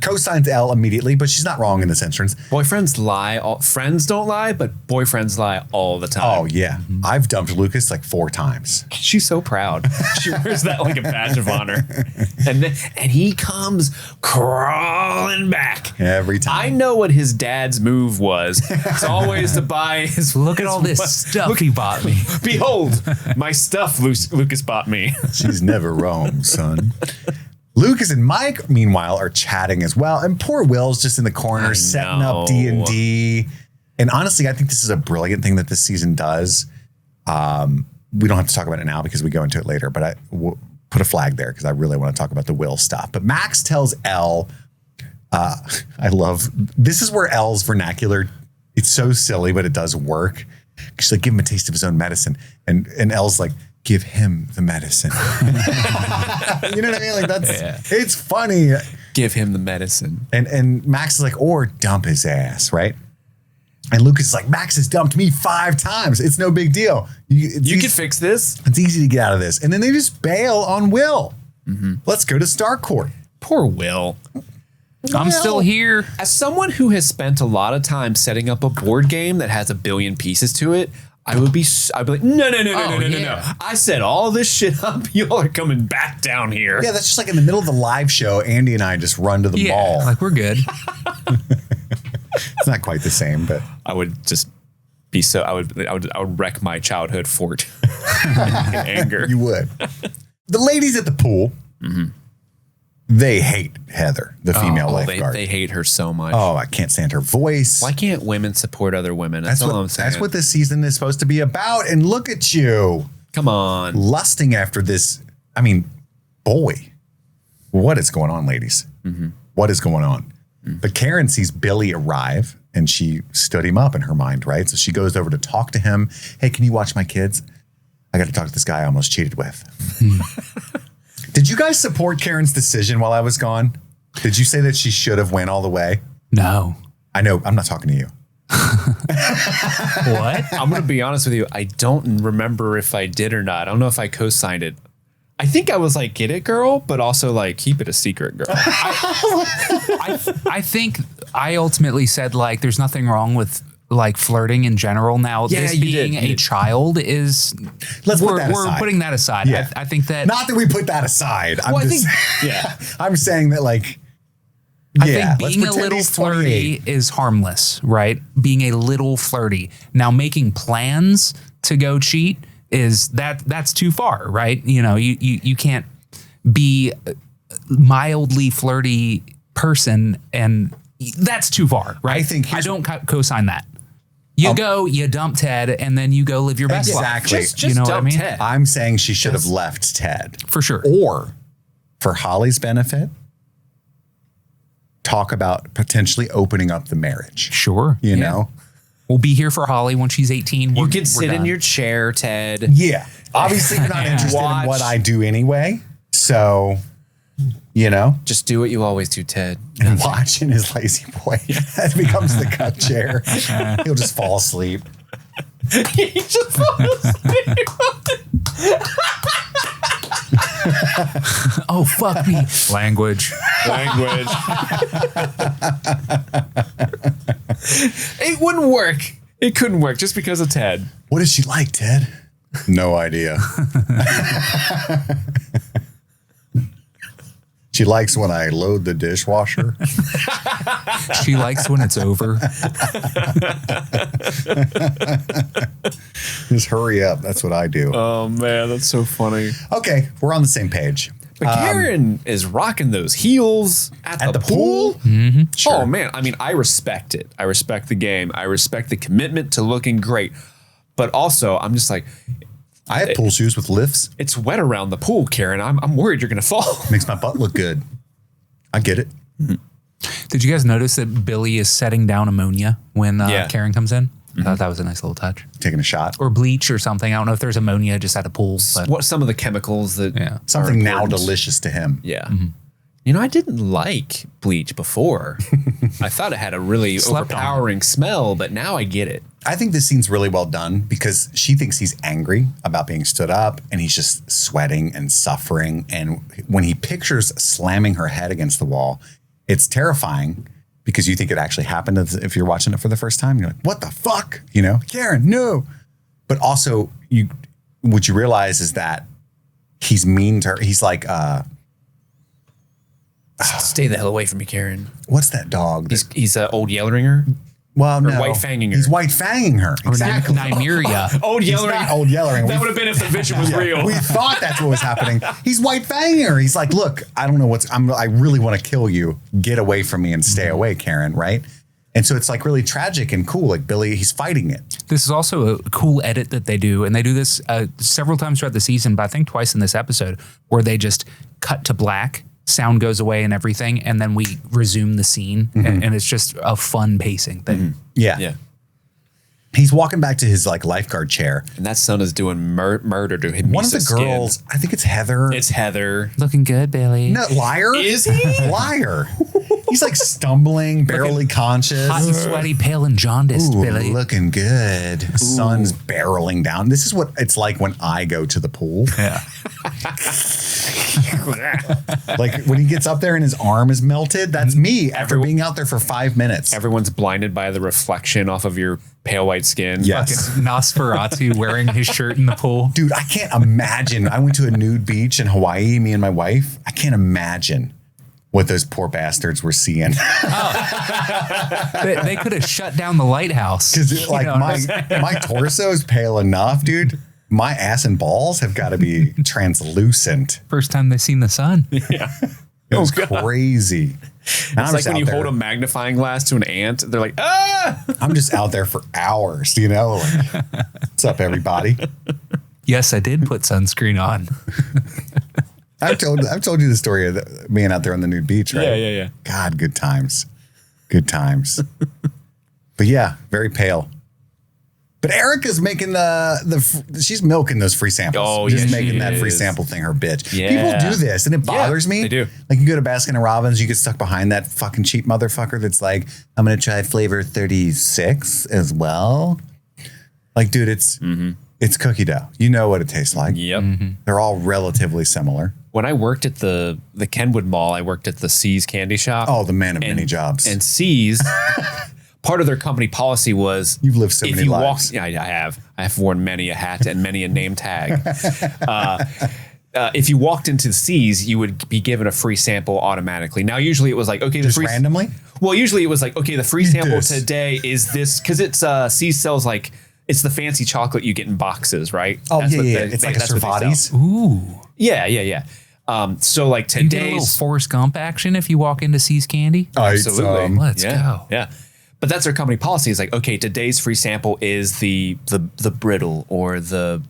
co-signs Elle immediately, but she's not wrong in this instance. Boyfriends lie. Friends don't lie, but boyfriends lie all the time. Oh yeah, I've dumped Lucas like 4 times. She's so proud. She wears that like a badge of honor. And he comes crawling back. Every time. I know what his dad's move was. It's always to buy his. Look at all this stuff he bought me. Behold, my stuff Lucas bought me. She's never wrong, son. Lucas and Mike, meanwhile, are chatting as well. And poor Will's just in the corner setting up D&D. And honestly, I think this is a brilliant thing that this season does. We don't have to talk about it now because we go into it later, but I will put a flag there because I really want to talk about the Will stuff. But Max tells Elle, this is where Elle's vernacular, it's so silly, but it does work. She's like, give him a taste of his own medicine. And Elle's like, give him the medicine. You know what I mean? Like it's funny. Give him the medicine. And Max is like, or dump his ass, right? And Lucas is like, Max has dumped me 5 times. It's no big deal. You can fix this. It's easy to get out of this. And then they just bail on Will. Let's go to Starcourt. Poor Will. I'm still here. As someone who has spent a lot of time setting up a board game that has 1 billion pieces to it, I'd be like, no. I set all this shit up. Y'all are coming back down here. Yeah, that's just like in the middle of the live show, Andy and I just run to the mall. Like we're good. It's not quite the same, but I would just be so, I would wreck my childhood fort in anger. you would. The ladies at the pool, they hate Heather, the female lifeguard. They hate her so much. Oh, I can't stand her voice. Why can't women support other women? That's all I'm saying. That's what this season is supposed to be about. And look at you. Come on. Lusting after this. I mean, boy, what is going on, ladies? What is going on? But Karen sees Billy arrive and she stood him up in her mind, right? So she goes over to talk to him. Hey, can you watch my kids? I got to talk to this guy I almost cheated with. Did you guys support Karen's decision while I was gone? Did you say that she should have went all the way? No. I know. I'm not talking to you. What? I'm going to be honest with you. I don't remember if I did or not. I don't know if I co-signed it. I think I was like, get it, girl, but also like, keep it a secret, girl. I think I ultimately said like, there's nothing wrong with like flirting in general. Now, Yeah, this you being did. a child is Let's put we're that aside. putting that aside. Yeah. I think that Not that we put that aside. I'm Well, I just, think, yeah. I'm saying that like, I yeah, think let's being a pretend little he's flirty 28. is harmless, right? Being a little flirty. Now, making plans to go cheat that's too far, right? You know, you can't be a mildly flirty person, and that's too far, right? I think I don't co-sign that. You go, you dump Ted, and then you go live your best life. Exactly. Just You know what I dump mean? Ted. I'm saying she should have left Ted. For sure. Or for Holly's benefit, talk about potentially opening up the marriage. Sure. You know? We'll be here for Holly when she's 18. You We're can sit in done. your chair, Ted. Yeah. Obviously, you're not interested in what I do anyway. So You know? Just do what you always do, Ted. And watching his lazy boy. That becomes the cut chair. He'll just fall asleep. He just falls asleep. Oh, fuck me. Language. It wouldn't work. It couldn't work just because of Ted. What is she like, Ted? No idea. She likes when I load the dishwasher. She likes when it's over. Just hurry up. That's what I do. Oh, man, that's so funny. Okay, we're on the same page. But Karen is rocking those heels at the pool. Mm-hmm. Sure. Oh, man. I mean, I respect it. I respect the game. I respect the commitment to looking great. But also, I'm just like, I have pool shoes with lifts. it's wet around the pool, Karen. I'm worried you're going to fall. Makes my butt look good. I get it. Did you guys notice that Billy is setting down ammonia when Yeah. Karen comes in? I thought that was a nice little touch. Taking a shot. Or bleach or something. I don't know if there's ammonia just at a pool. But What some of the chemicals that Yeah. Something are now important. delicious to him. Yeah. You know, I didn't like bleach before. I thought it had a really Slept on it. overpowering smell, but now I get it. I think this scene's really well done because she thinks he's angry about being stood up and he's just sweating and suffering. And when he pictures slamming her head against the wall, it's terrifying because you think it actually happened if you're watching it for the first time. You're like, what the fuck? You know, Karen, no. But also, what you realize is that he's mean to her. He's like, Stay the hell away from me, Karen. what's that dog? He's an old Yellringer. Well, no. white-fanging her. He's white-fanging her. or Exactly. Nymeria. Old He's Yellringer. not old Yellering. That would have been if the vision was real. We thought that's what was happening. He's white-fanging her. He's like, look, I don't know I really want to kill you. Get away from me and stay away, Karen, right? And so it's like really tragic and cool. Like Billy, he's fighting it. This is also a cool edit that they do. And they do this several times throughout the season, but I think twice in this episode, where they just cut to black. Sound goes away and everything, and then we resume the scene, and it's just a fun pacing thing. Yeah. Yeah. He's walking back to his like lifeguard chair. And that son is doing murder to him. One of the girls, I think it's Heather. It's Heather. Looking good, Billy. No, liar. Is he? Liar. He's like stumbling, barely conscious. Hot and sweaty, pale and jaundiced, Ooh, Billy. looking good. Sun's barreling down. This is what it's like when I go to the pool. Yeah. Like when he gets up there and his arm is melted, that's me after being out there for 5 minutes. Everyone's blinded by the reflection off of your pale white skin. Yes. Nosferatu wearing his shirt in the pool. Dude, I can't imagine. I went to a nude beach in Hawaii, me and my wife. I can't imagine what those poor bastards were seeing. They could have shut down the lighthouse. Because like You know, my torso is pale enough, dude. My ass and balls have got to be translucent. first time they've seen the sun. It was crazy. And It's like when you hold a magnifying glass to an ant, they're like, ah! I'm just out there for hours, you know? Like, what's up, everybody? Yes, I did put sunscreen on. I've told you the story of being out there on the nude beach, right? Yeah. God, good times. Good times. But yeah, very pale. But Erica's making she's milking those free samples. Oh, just yeah, making she that free is. sample thing her bitch. Yeah. People do this, and it bothers me. they do. Like you go to Baskin and Robbins, you get stuck behind that fucking cheap motherfucker that's like, I'm gonna try flavor 36 as well. Like, dude, it's cookie dough. You know what it tastes like. Yep. They're all relatively similar. When I worked at the Kenwood Mall, I worked at the C's candy shop. Oh, the man of many jobs. And C's, part of their company policy was You've lived so many lives. Yeah, I have. I have worn many a hat and many a name tag. If you walked into C's, you would be given a free sample automatically. Now, usually it was like, okay, Just randomly? Well, usually it was like, okay, the free sample this. today is this, because it's C's sells like, it's the fancy chocolate you get in boxes, right? Oh, That's yeah, what yeah. they- It's like a that's what they sell. Cervati's. Ooh. Yeah. So like You get a little today's Forrest Gump action if you walk into C's Candy. absolutely. Let's go. Yeah. But that's our company policy. Is like, okay, today's free sample is the brittle or the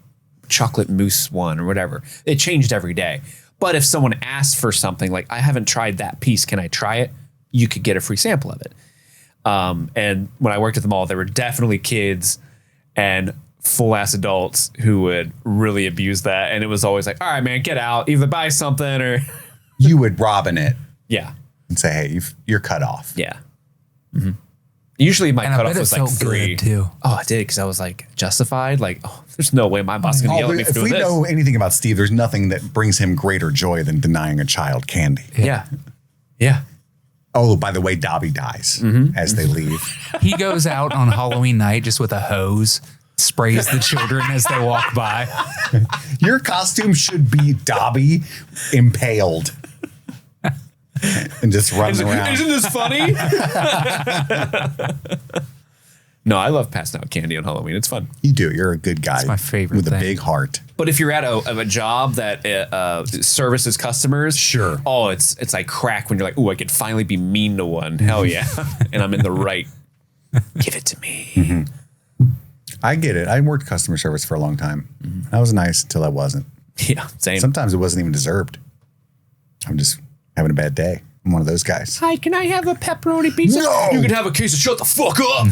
chocolate mousse one or whatever. It changed every day. But if someone asked for something like, I haven't tried that piece, can I try it? You could get a free sample of it. And when I worked at the mall, there were definitely kids and full ass adults who would really abuse that. And it was always like, all right, man, get out, either buy something or you would Robin it Yeah. and say, hey, you're cut off. Yeah. Mm-hmm. Usually my And I cutoff bet it was like felt 3. good, too. Oh, I did because I was like justified. Like, oh, there's no way my boss is going to yell at me for If doing we this. know anything about Steve, there's nothing that brings him greater joy than denying a child candy. Yeah. Yeah. Oh, by the way, Dobby dies as they leave. He goes out on Halloween night just with a hose, sprays the children as they walk by. Your costume should be Dobby impaled and just running around. Isn't this funny? No, I love passing out candy on Halloween. It's fun. You do. You're a good guy. It's my favorite with thing. a big heart. But if you're at a job that services customers, Sure. Oh, it's like crack when you're like, oh, I could finally be mean to one. Hell yeah. And I'm in the right. Give it to me. I get it. I worked customer service for a long time. I was nice until I wasn't. Yeah, same. Sometimes it wasn't even deserved. I'm just having a bad day. I'm one of those guys. Hi, can I have a pepperoni pizza? No! You can have a case of shut the fuck up.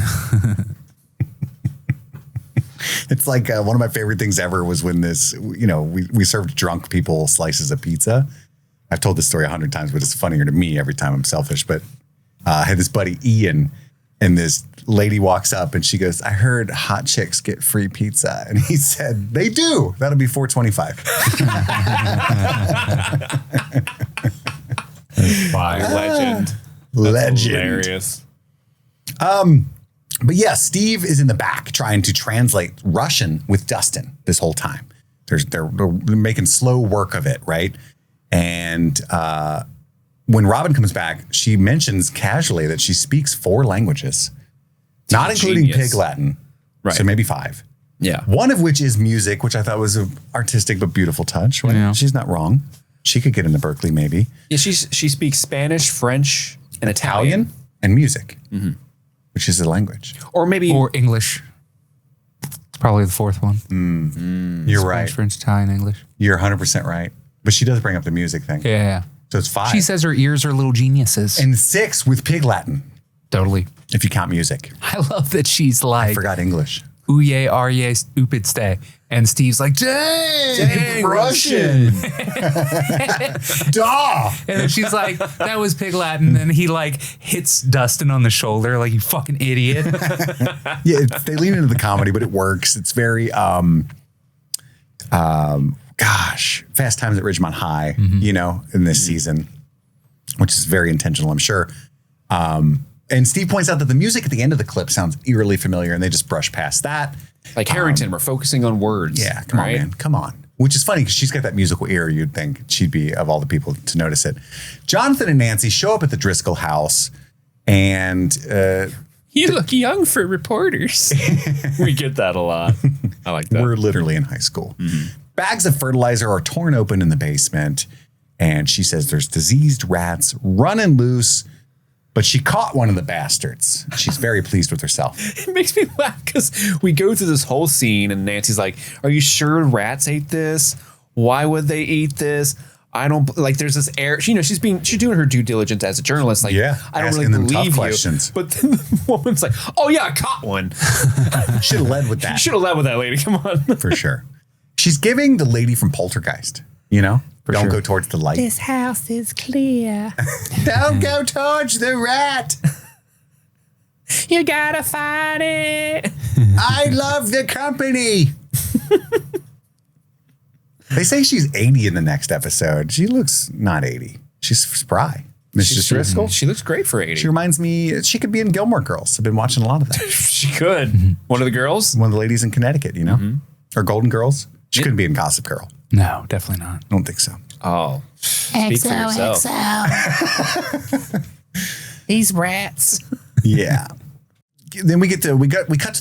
It's like one of my favorite things ever was when we served drunk people slices of pizza. I've told this story 100 times, but it's funnier to me every time. I'm selfish. But I had this buddy, Ian, and this lady walks up and she goes, I heard hot chicks get free pizza. And he said, they do. That'll be $4.25. Legend. Legend. Hilarious. But yeah, Steve is in the back trying to translate Russian with Dustin this whole time. They're making slow work of it, right? And when Robin comes back, she mentions casually that she speaks 4 languages, not including Genius. Pig Latin. Right. So maybe 5. Yeah. One of which is music, which I thought was an artistic but beautiful touch. Right? Yeah. She's not wrong. She could get into Berkeley, maybe. Yeah, she speaks Spanish, French, and Italian. And music, which is a language. Or maybe Or English. It's probably the 4th one. You're right. Spanish, French, Italian, English. You're 100% right. But she does bring up the music thing. Yeah. So it's 5. She says her ears are little geniuses. And 6 with Pig Latin, Totally. if you count music. I love that she's I like, forgot English. Uye, Arye, stupid stay. And Steve's like, dang Russian. Duh. And then she's like, that was Pig Latin. And he like hits Dustin on the shoulder like, you fucking idiot. Yeah, they lean into the comedy, but it works. It's very, Fast Times at Ridgemont High, in this season, which is very intentional, I'm sure. And Steve points out that the music at the end of the clip sounds eerily familiar, and they just brush past that. like Harrington, we're focusing on words. Yeah, come on, man. Come on. Which is funny because she's got that musical ear. You'd think she'd be, of all the people, to notice it. Jonathan and Nancy show up at the Driscoll house, and You look young for reporters. We get that a lot. I like that. we're literally in high school. Bags of fertilizer are torn open in the basement, and she says there's diseased rats running loose, but she caught one of the bastards. She's very pleased with herself. It makes me laugh because we go through this whole scene and Nancy's like, are you sure rats ate this? Why would they eat this? I don't like, there's this air, she's doing her due diligence as a journalist. Like, Yeah, I don't asking really them tough believe you. questions. But then the woman's like, oh yeah, I caught one. Should have led with that. Should have led with that lady. Come on. For sure. She's giving the lady from Poltergeist, don't sure. go towards the light. This house is clear. Don't go towards the rat. You gotta fight it. I love the company. They say she's 80 in the next episode. She looks not 80. She's spry. Mrs. Driscoll. She looks great for 80. She reminds me, she could be in Gilmore Girls. I've been watching a lot of that. She could. One of the girls. One of the ladies in Connecticut, or Golden Girls. She couldn't be in Gossip Girl. No, definitely not. I don't think so. Oh, speak for yourself. These rats. Yeah. Then we cut to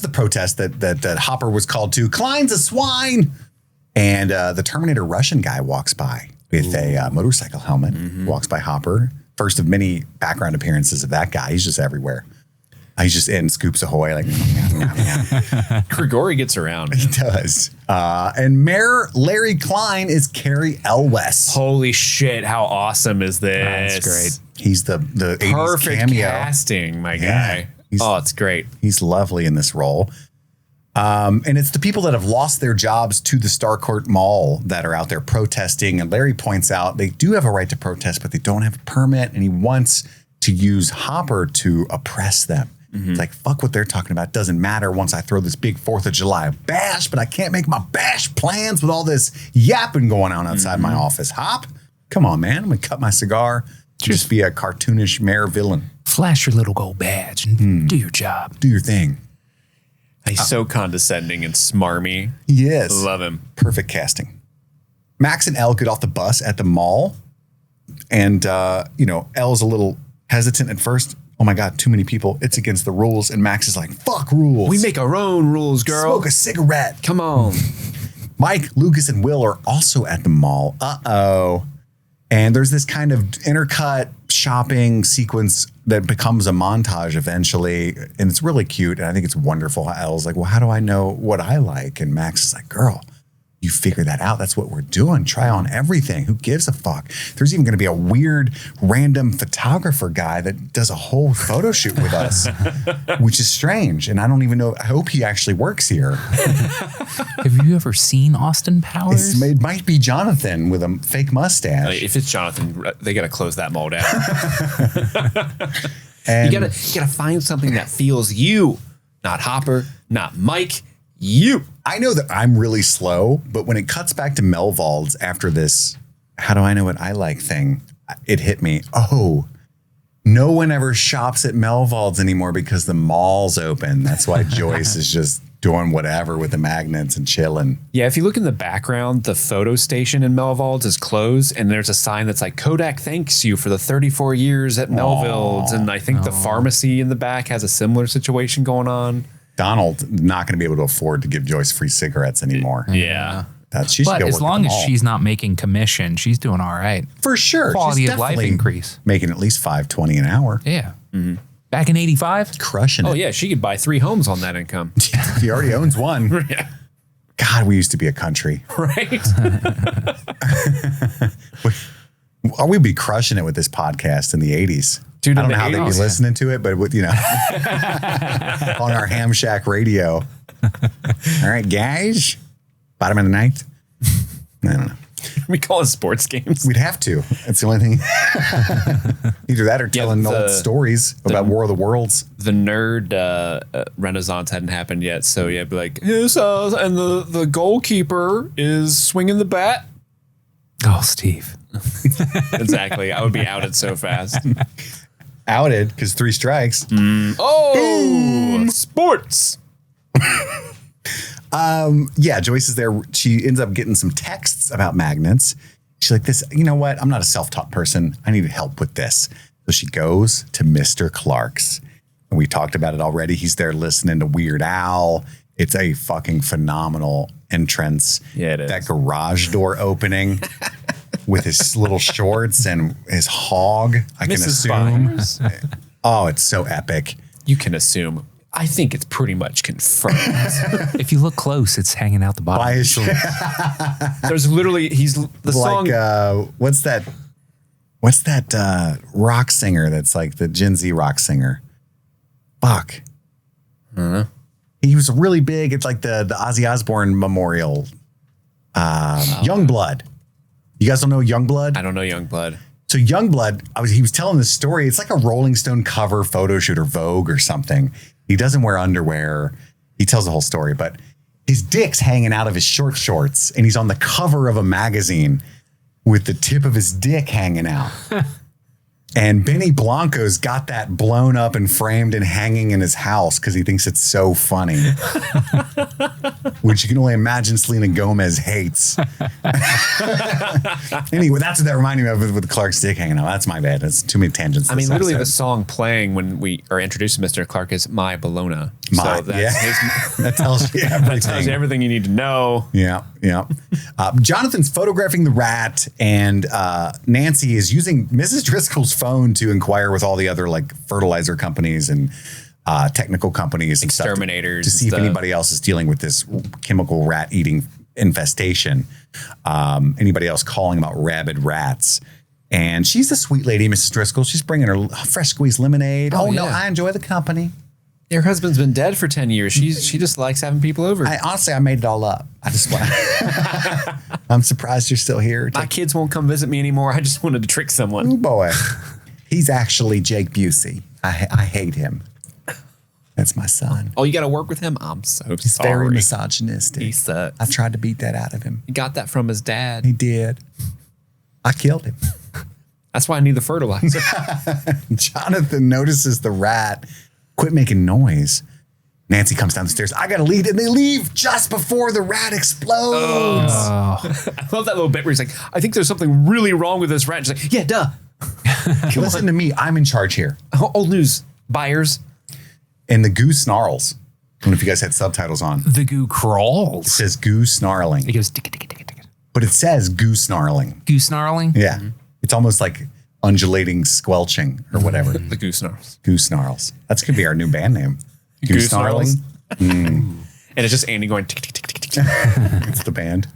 the protest that Hopper was called to. Klein's a swine. And the Terminator Russian guy walks by with a motorcycle helmet, walks by Hopper. First of many background appearances of that guy. He's just everywhere. He's just in Scoops Ahoy, like, Grigori gets around. He does. And Mayor Larry Klein is Carrie Elwes. Holy shit, how awesome is this? That's great. He's the 80s Perfect cameo. casting, my Yeah. guy. Oh, it's great. He's lovely in this role. And it's the people that have lost their jobs to the Starcourt Mall that are out there protesting. And Larry points out they do have a right to protest, but they don't have a permit. And he wants to use Hopper to oppress them. It's like, fuck what they're talking about. Doesn't matter once I throw this big 4th of July bash, but I can't make my bash plans with all this yapping going on outside my office. Hop, come on, man. I'm going to cut my cigar. Just be a cartoonish mayor villain. Flash your little gold badge and do your job. Do your thing. He's so condescending and smarmy. He is. Love him. Perfect casting. Max and Elle get off the bus at the mall. And, Elle's a little hesitant at first. Oh my God, too many people. It's against the rules. And Max is like, fuck rules. We make our own rules, girl. Smoke a cigarette. Come on. Mike, Lucas, and Will are also at the mall. Uh-oh. And there's this kind of intercut shopping sequence that becomes a montage eventually. And it's really cute. And I think it's wonderful how Elle's like, well, how do I know what I like? And Max is like, girl, you figure that out. That's what we're doing. Try on everything. Who gives a fuck? There's even going to be a weird random photographer guy that does a whole photo shoot with us, which is strange. And I don't even know. I hope he actually works here. Have you ever seen Austin Powers? It might be Jonathan with a fake mustache. If it's Jonathan, they got to close that mall down. And You gotta find something that feels you, not Hopper, not Mike. You. I know that I'm really slow, but when it cuts back to Melvald's after this, how do I know what I like thing, it hit me. Oh, no one ever shops at Melvald's anymore because the mall's open. That's why Joyce is just doing whatever with the magnets and chilling. Yeah, if you look in the background, the photo station in Melvald's is closed, and there's a sign that's like, Kodak thanks you for the 34 years at Melvald's. And I think the pharmacy in the back has a similar situation going on. Donald not going to be able to afford to give Joyce free cigarettes anymore. Yeah. She should But go as work at long the as mall. she's not making commission, she's doing all right. For sure. Quality She's of life definitely increase. Making at least $5.20 an hour. Yeah. Back in 85? Crushing it. Oh, yeah, she could buy 3 homes on that income. He already owns one. Yeah. God, we used to be a country. Right? We'd be crushing it with this podcast in the 80s. Dude, I don't in know the how they'd be 80s? listening to it, but on our Ham Shack radio. All right, guys. Bottom of the ninth. I don't know. We call it sports games. We'd have to. That's the only thing. Either that or telling old stories about War of the Worlds. The nerd renaissance hadn't happened yet, so yeah, be like, yes, and the goalkeeper is swinging the bat. Oh, Steve. Exactly. I would be outed so fast. Outed because 3 strikes. Oh, sports. Yeah, Joyce is there. She ends up getting some texts about magnets. She's like, this, you know what? I'm not a self-taught person. I need help with this. So she goes to Mr. Clark's. And we talked about it already. He's there listening to Weird Al. It's a fucking phenomenal entrance. Yeah, it is. That garage door opening with his little shorts and his hog. I can Mrs. assume. Byers. Oh, it's so epic. You can assume. I think it's pretty much confirmed. If you look close, it's hanging out the bottom. By his There's literally, the song. What's that rock singer that's like the Gen Z rock singer? Fuck. He was really big. It's like the Ozzy Osbourne memorial. Youngblood. You guys don't know Youngblood? I don't know Youngblood. So Youngblood, he was telling this story. It's like a Rolling Stone cover photo shoot or Vogue or something. He doesn't wear underwear. He tells the whole story, but his dick's hanging out of his short shorts and he's on the cover of a magazine with the tip of his dick hanging out. And Benny Blanco's got that blown up and framed and hanging in his house because he thinks it's so funny. Which you can only imagine Selena Gomez hates. Anyway, that's what that reminded me of with Clark's dick hanging out. That's my bad. That's too many tangents. I mean, this literally the episode. song playing when we are introduced to Mr. Clark is My Bologna. My, so that's yeah. That tells you everything. That tells you everything you need to know. Yeah, yeah. Jonathan's photographing the rat, and Nancy is using Mrs. Driscoll's phone to inquire with all the other like fertilizer companies and technical companies, and stuff Exterminators to see and if stuff. anybody else is dealing with this chemical rat eating infestation. Anybody else calling about rabid rats? And she's the sweet lady, Mrs. Driscoll. She's bringing her fresh squeezed lemonade. Oh, no, yeah. I enjoy the company. Your husband's been dead for 10 years. She just likes having people over. I made it all up. I just want. I'm surprised you're still here. My kids won't come visit me anymore. I just wanted to trick someone. Oh boy, he's actually Jake Busey. I hate him. That's my son. Oh, you got to work with him? I'm so He's sorry. very misogynistic. He sucks. I tried to beat that out of him. He got that from his dad. He did. I killed him. That's why I need the fertilizer. Jonathan notices the rat quit making noise. Nancy comes down the stairs. I got to leave. And they leave just before the rat explodes. I love that little bit where he's like, I think there's something really wrong with this rat. She's like, yeah, duh. Listen to me. I'm in charge here. Old news buyers. And the goo snarls. I don't know if you guys had subtitles on. The goo It crawls. says goo snarling. It goes ticka, ticka, ticka, ticka. But it says goo snarling. Goo snarling? Yeah. It's almost like undulating squelching or whatever. The goose snarls. Goo snarls. That's going to be our new band name. Goo Goose snarling. And it's just Andy going tick, tick, tick, tick, tick. It's the band.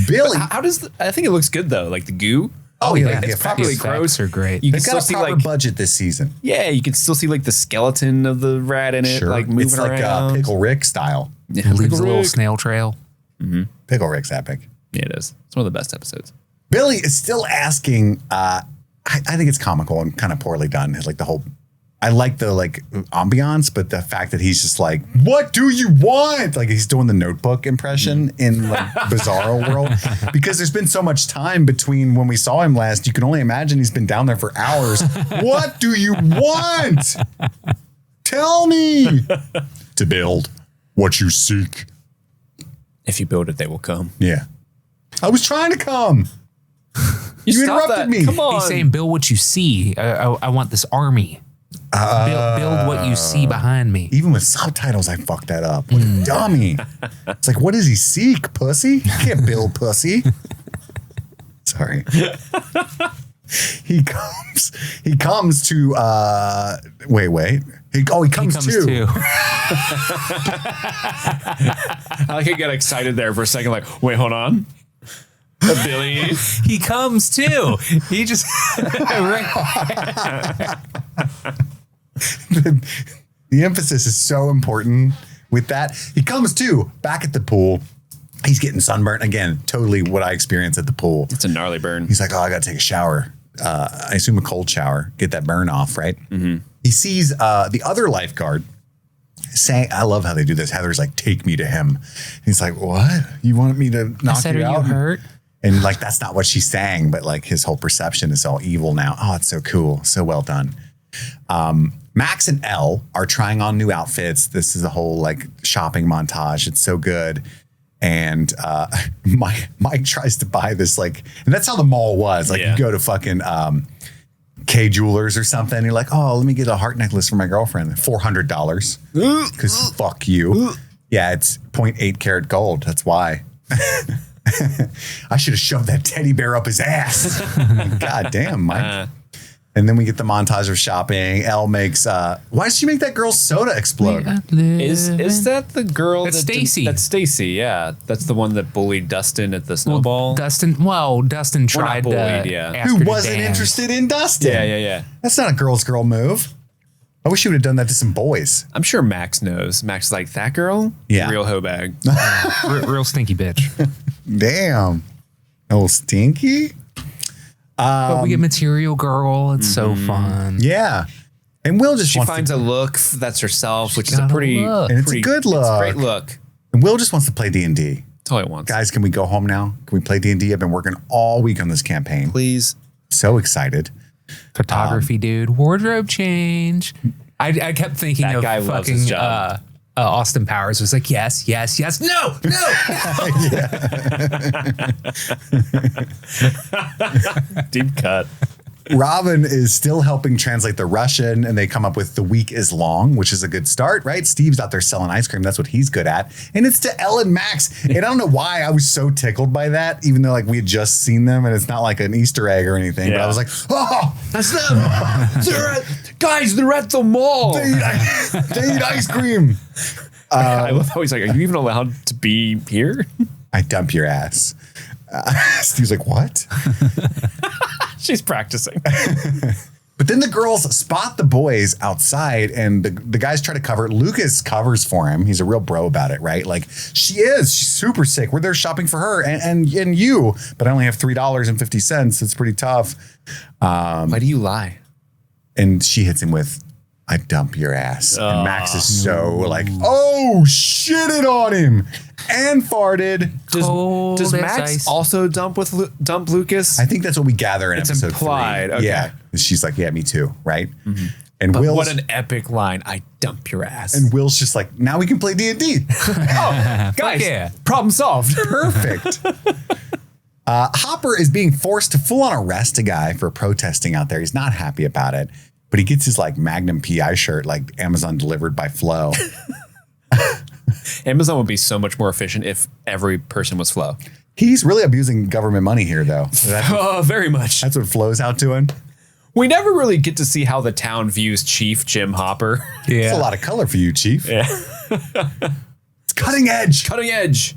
Billy. How does I think it looks good though, like the goo. Oh, yeah. Like, it's probably effects gross. are great. You can They've still got a see proper like budget this season. yeah, you can still see like the skeleton of the rat in it, like moving It's like around. Pickle Rick style. Yeah, Leaves Pickle a little Rick. snail trail. Pickle Rick's epic. Yeah, it is. It's one of the best episodes. Billy is still asking. I think it's comical and kind of poorly done. Like the whole, I like the ambiance, but the fact that he's just like, "What do you want?" Like he's doing the Notebook impression in like Bizarro World, because there's been so much time between when we saw him last. You can only imagine he's been down there for hours. What do you want? Tell me. To build what you seek. If you build it, they will come. Yeah, I was trying to come. You stop interrupted that. me. Come on. He's saying, build what you see. I want this army. Build what you see behind me. Even with subtitles, I fucked that up. What a dummy. It's like, what does he seek, pussy? You can't build pussy. Sorry. He comes to wait. He comes to. I like I got excited there for a second, like, wait, hold on. Billy. He comes too. He just The emphasis is so important with that. He comes to back at the pool. He's getting sunburnt again. Totally what I experienced at the pool. It's a gnarly burn. He's like, oh, I got to take a shower. I assume a cold shower. Get that burn off, right? Mm-hmm. He sees the other lifeguard saying, I love how they do this. Heather's like, take me to him. He's like, what? You want me to knock said, you are out? you hurt? And like, that's not what she's saying, but like his whole perception is all evil now. Oh, it's so cool. So well done. Max and Elle are trying on new outfits. This is a whole like shopping montage. It's so good. And Mike tries to buy this like, and that's how the mall was. Like you go to fucking K Jewelers or something. And you're like, oh, let me get a heart necklace for my girlfriend. $400 because fuck you. Yeah, it's 0.8 karat gold. That's why. I should have shoved that teddy bear up his ass. God damn, Mike. And then we get the montage of shopping. Elle makes, why does she make that girl's soda explode? Is that the girl? That's Stacy. That's Stacy. Yeah, that's the one that bullied Dustin at the snowball. Dustin tried bullied, to yeah. ask Who her to wasn't dance. interested in Dustin? Yeah. That's not a girl's girl move. I wish she would have done that to some boys. I'm sure Max knows. Max is like, that girl? Yeah. Real hoe bag. Real stinky bitch. Damn. Oh, stinky? But we get Material Girl. It's so fun. Yeah. And Will just She wants finds to, a look that's herself, which is a got a pretty, look. And it's a good look. It's a great look. and Will just wants to play D&D. That's all he wants. Guys, can we go home now? Can we play D&D? I've been working all week on this campaign. Please. So excited. Photography, dude. Wardrobe change. I kept thinking That of guy loves fucking his job. Austin Powers was like, yes. No. Deep cut. Robin is still helping translate the Russian, and they come up with "the week is long," which is a good start, right? Steve's out there selling ice cream. That's what he's good at. And it's to Elle and Max. And I don't know why I was so tickled by that, even though like we had just seen them and it's not like an Easter egg or anything. But I was like, oh, That's them. Guys, they're at the mall. they eat ice cream. I love how he's like, are you even allowed to be here? I dump your ass. Steve's like, what? She's practicing. But then the girls spot the boys outside and the guys try to cover it. Lucas covers for him. He's a real bro about it, right? Like, she's super sick. We're there shopping for her and you, but I only have $3.50. It's pretty tough. Why do you lie? And she hits him with, I dump your ass. And Max is so like, oh, shit it on him. And farted. Does Max ice. also dump Lucas? I think that's what we gather in It's episode implied. 3. Okay. Yeah. She's like, yeah, me too. Right. And But Will's, what an epic line. I dump your ass. and Will's just like, now we can play D&D. Guys, yeah. problem solved. Perfect. Hopper is being forced to full on arrest a guy for protesting out there. He's not happy about it, but he gets his like Magnum PI shirt, like Amazon delivered by Flo. Amazon would be so much more efficient if every person was Flo. He's really abusing government money here, though. Very much. That's what Flo's out doing. We never really get to see how the town views Chief Jim Hopper. It's a lot of color for you, Chief. Yeah. It's cutting edge. Cutting edge.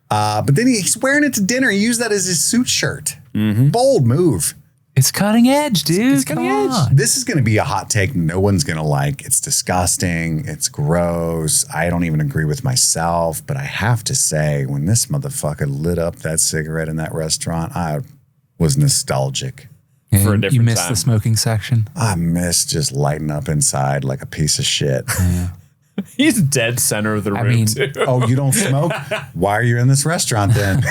But then he's wearing it to dinner. He used that as his suit shirt. Bold move. It's cutting edge, dude. It's cutting Come edge. on. This is going to be a hot take no one's going to like. It's disgusting. It's gross. I don't even agree with myself. But I have to say, when this motherfucker lit up that cigarette in that restaurant, I was nostalgic. Yeah, For a you different missed time. the smoking section. I miss just lighting up inside like a piece of shit. He's dead center of the room, mean- too. Oh, you don't smoke? Why are you in this restaurant then?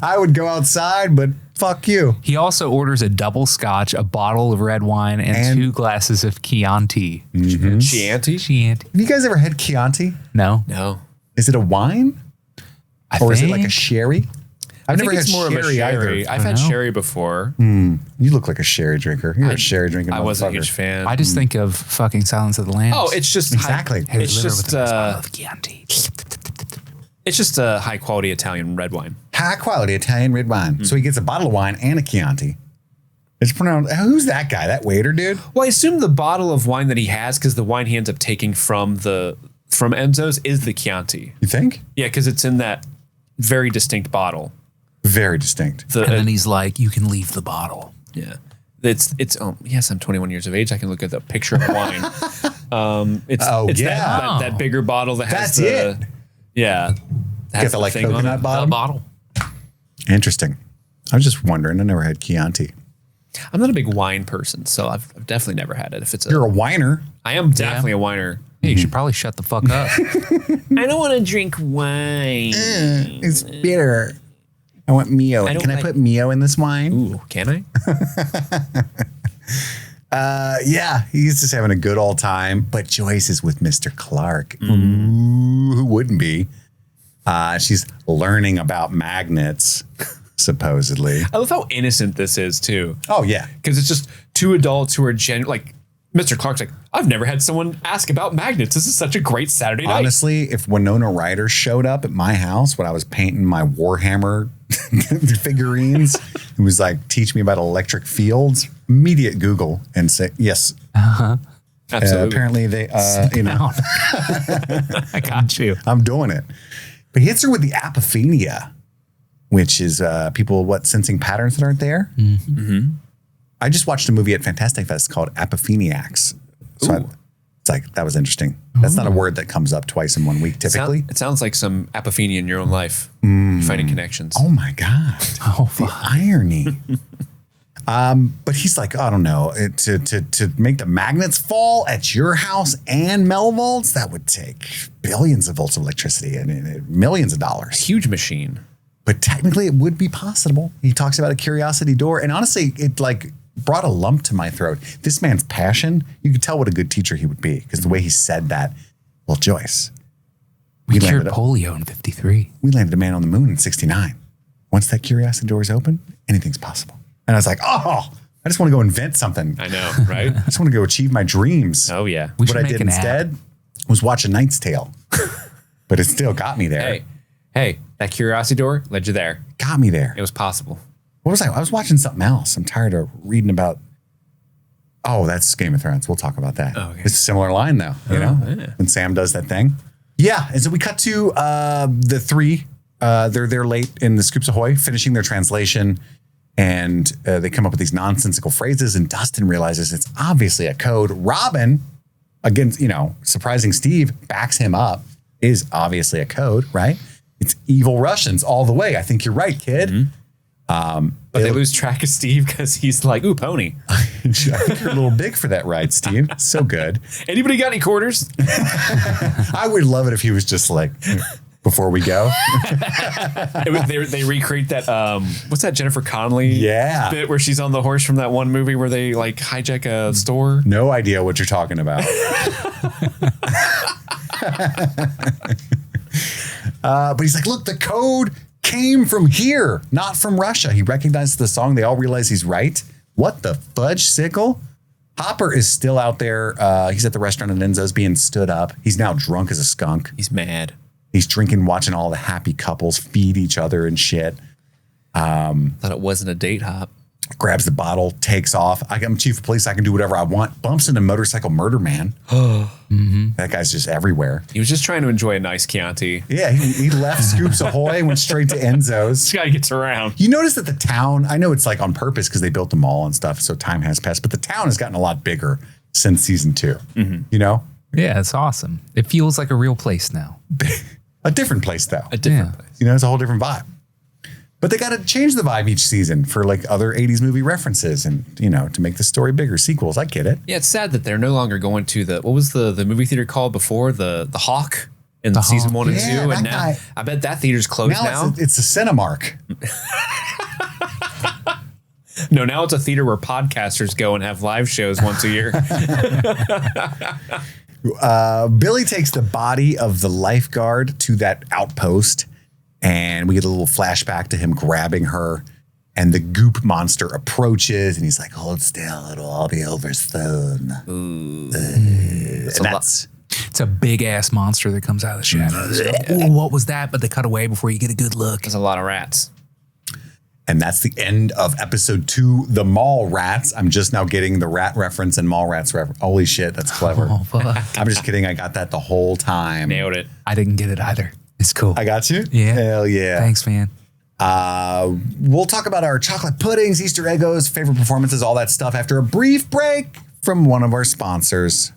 I would go outside, but fuck you. He also orders a double scotch, a bottle of red wine, and 2 glasses of Chianti. Chianti? Chianti? Have you guys ever had Chianti? No. No. Is it a wine? Or is it like a sherry? I've I never think had it's more of a sherry sherry. either. I've had sherry before. You look like a sherry drinker. You're a sherry drinking I wasn't a huge motherfucker. fan. I just think of fucking Silence of the Lambs. Oh, it's just Exactly. Harry It's Litter just with a nice bottle of Chianti. it's just a high quality Italian red wine. High quality Italian red wine. So he gets a bottle of wine and a Chianti. It's pronounced. Who's that guy? That waiter dude? Well, I assume the bottle of wine that he has, because the wine he ends up taking from Enzo's, is the Chianti. You think? Yeah, because it's in that very distinct bottle. Very distinct. And then he's like, you can leave the bottle. Yeah. It's yes, I'm 21 years of age. I can look at the picture of wine. It's yeah. that bigger bottle that has That's it. Yeah. that has Get the like thing on coconut it. bottom? Bottle. Interesting. I was just wondering. I never had Chianti. I'm not a big wine person, so I've definitely never had it. If it's You're a whiner. I am definitely a whiner. Hey, you should probably shut the fuck up. I don't want to drink wine. It's bitter. I want Mio. I don't Can I like- put Mio in this wine? Ooh, can I? Yeah, he's just having a good old time. But Joyce is with Mr. Clark. Ooh, who wouldn't be? She's learning about magnets, supposedly. I love how innocent this is too. Oh, yeah. Because it's just two adults who are like Mr. Clark's like, I've never had someone ask about magnets. This is such a great Saturday night. Honestly, if Winona Ryder showed up at my house when I was painting my Warhammer figurines, it was like, teach me about electric fields, immediate Google and say, yes. Absolutely. Apparently they, I got you. I'm doing it. But he hits her with the apophenia, which is people, sensing patterns that aren't there. Mm-hmm. I just watched a movie at Fantastic Fest called Apopheniacs. So it's like, that was interesting. That's not a word that comes up twice in 1 week typically. It sounds like some apophenia in your own life. You're finding connections. Oh my God. Oh, The irony. But he's like, I don't know, to make the magnets fall at your house and Melvolts, that would take billions of volts of electricity and millions of dollars. Huge machine. But technically it would be possible. He talks about a curiosity door. And honestly, it like brought a lump to my throat. This man's passion, you could tell what a good teacher he would be because the way he said that. Well, Joyce, We cured landed polio in 53. we landed a man on the moon in 69. Once that curiosity door is open, anything's possible. And I was like, oh, I just want to go invent something. I know, right? I just want to go achieve my dreams. Oh, yeah. We What should I make did an ad. instead was watch A Knight's Tale. But it still got me there. Hey, that curiosity door led you there. Got me there. It was possible. What was I? I was watching something else. I'm tired of reading about. Oh, that's Game of Thrones. We'll talk about that. Oh, okay. It's a similar line, though. You know, yeah. when Sam does that thing. Yeah, and so we cut to the three. They're late in the Scoops Ahoy, finishing their translation, And they come up with these nonsensical phrases, and Dustin realizes it's obviously a code. Robin, against, surprising Steve, backs him up, is obviously a code, right? It's evil Russians all the way. I think you're right, kid. Mm-hmm. But they lose track of Steve because he's like, ooh, pony. I think you're a little big for that ride, Steve. So good. Anybody got any quarters? I would love it if he was just like, before we go. They recreate that, what's that Jennifer Connelly bit where she's on the horse from that one movie where they like hijack a store? No idea what you're talking about. But he's like, look, the code came from here, not from Russia. He recognizes the song. They all realize he's right. What the fudge sickle? Hopper is still out there. He's at the restaurant at Enzo's being stood up. He's now drunk as a skunk. He's mad. He's drinking, watching all the happy couples feed each other and shit. Thought it wasn't a date hop. Grabs the bottle, takes off. I'm chief of police. I can do whatever I want. Bumps into motorcycle murder man. That guy's just everywhere. He was just trying to enjoy a nice Chianti. Yeah, he left Scoops Ahoy, went straight to Enzo's. This guy gets around. You notice that the town, I know it's like on purpose because they built the mall and stuff, so time has passed, but the town has gotten a lot bigger since season 2. Mm-hmm. You know? Yeah, it's awesome. It feels like a real place now. A different place, though. A different place. It's a whole different vibe. But they got to change the vibe each season for like other 80s movie references and, to make the story bigger. Sequels, I get it. Yeah, it's sad that they're no longer going to what was the movie theater called before? The Hawk in season 1 and 2. And now I bet that theater's closed now. It's a Cinemark. No, now it's a theater where podcasters go and have live shows once a year. Billy takes the body of the lifeguard to that outpost, and we get a little flashback to him grabbing her, and the goop monster approaches, and he's like, hold still, it'll all be over soon. It's a big ass monster that comes out of the shadows. Ooh, what was that? But they cut away before you get a good look. There's a lot of rats. And that's the end of episode 2, The Mall Rats. I'm just now getting the rat reference and Mall Rats reference. Holy shit, that's clever. Oh, fuck. I'm just kidding. I got that the whole time. Nailed it. I didn't get it either. It's cool. I got you? Yeah. Hell yeah. Thanks, man. We'll talk about our chocolate puddings, Easter Eggos, favorite performances, all that stuff after a brief break from one of our sponsors.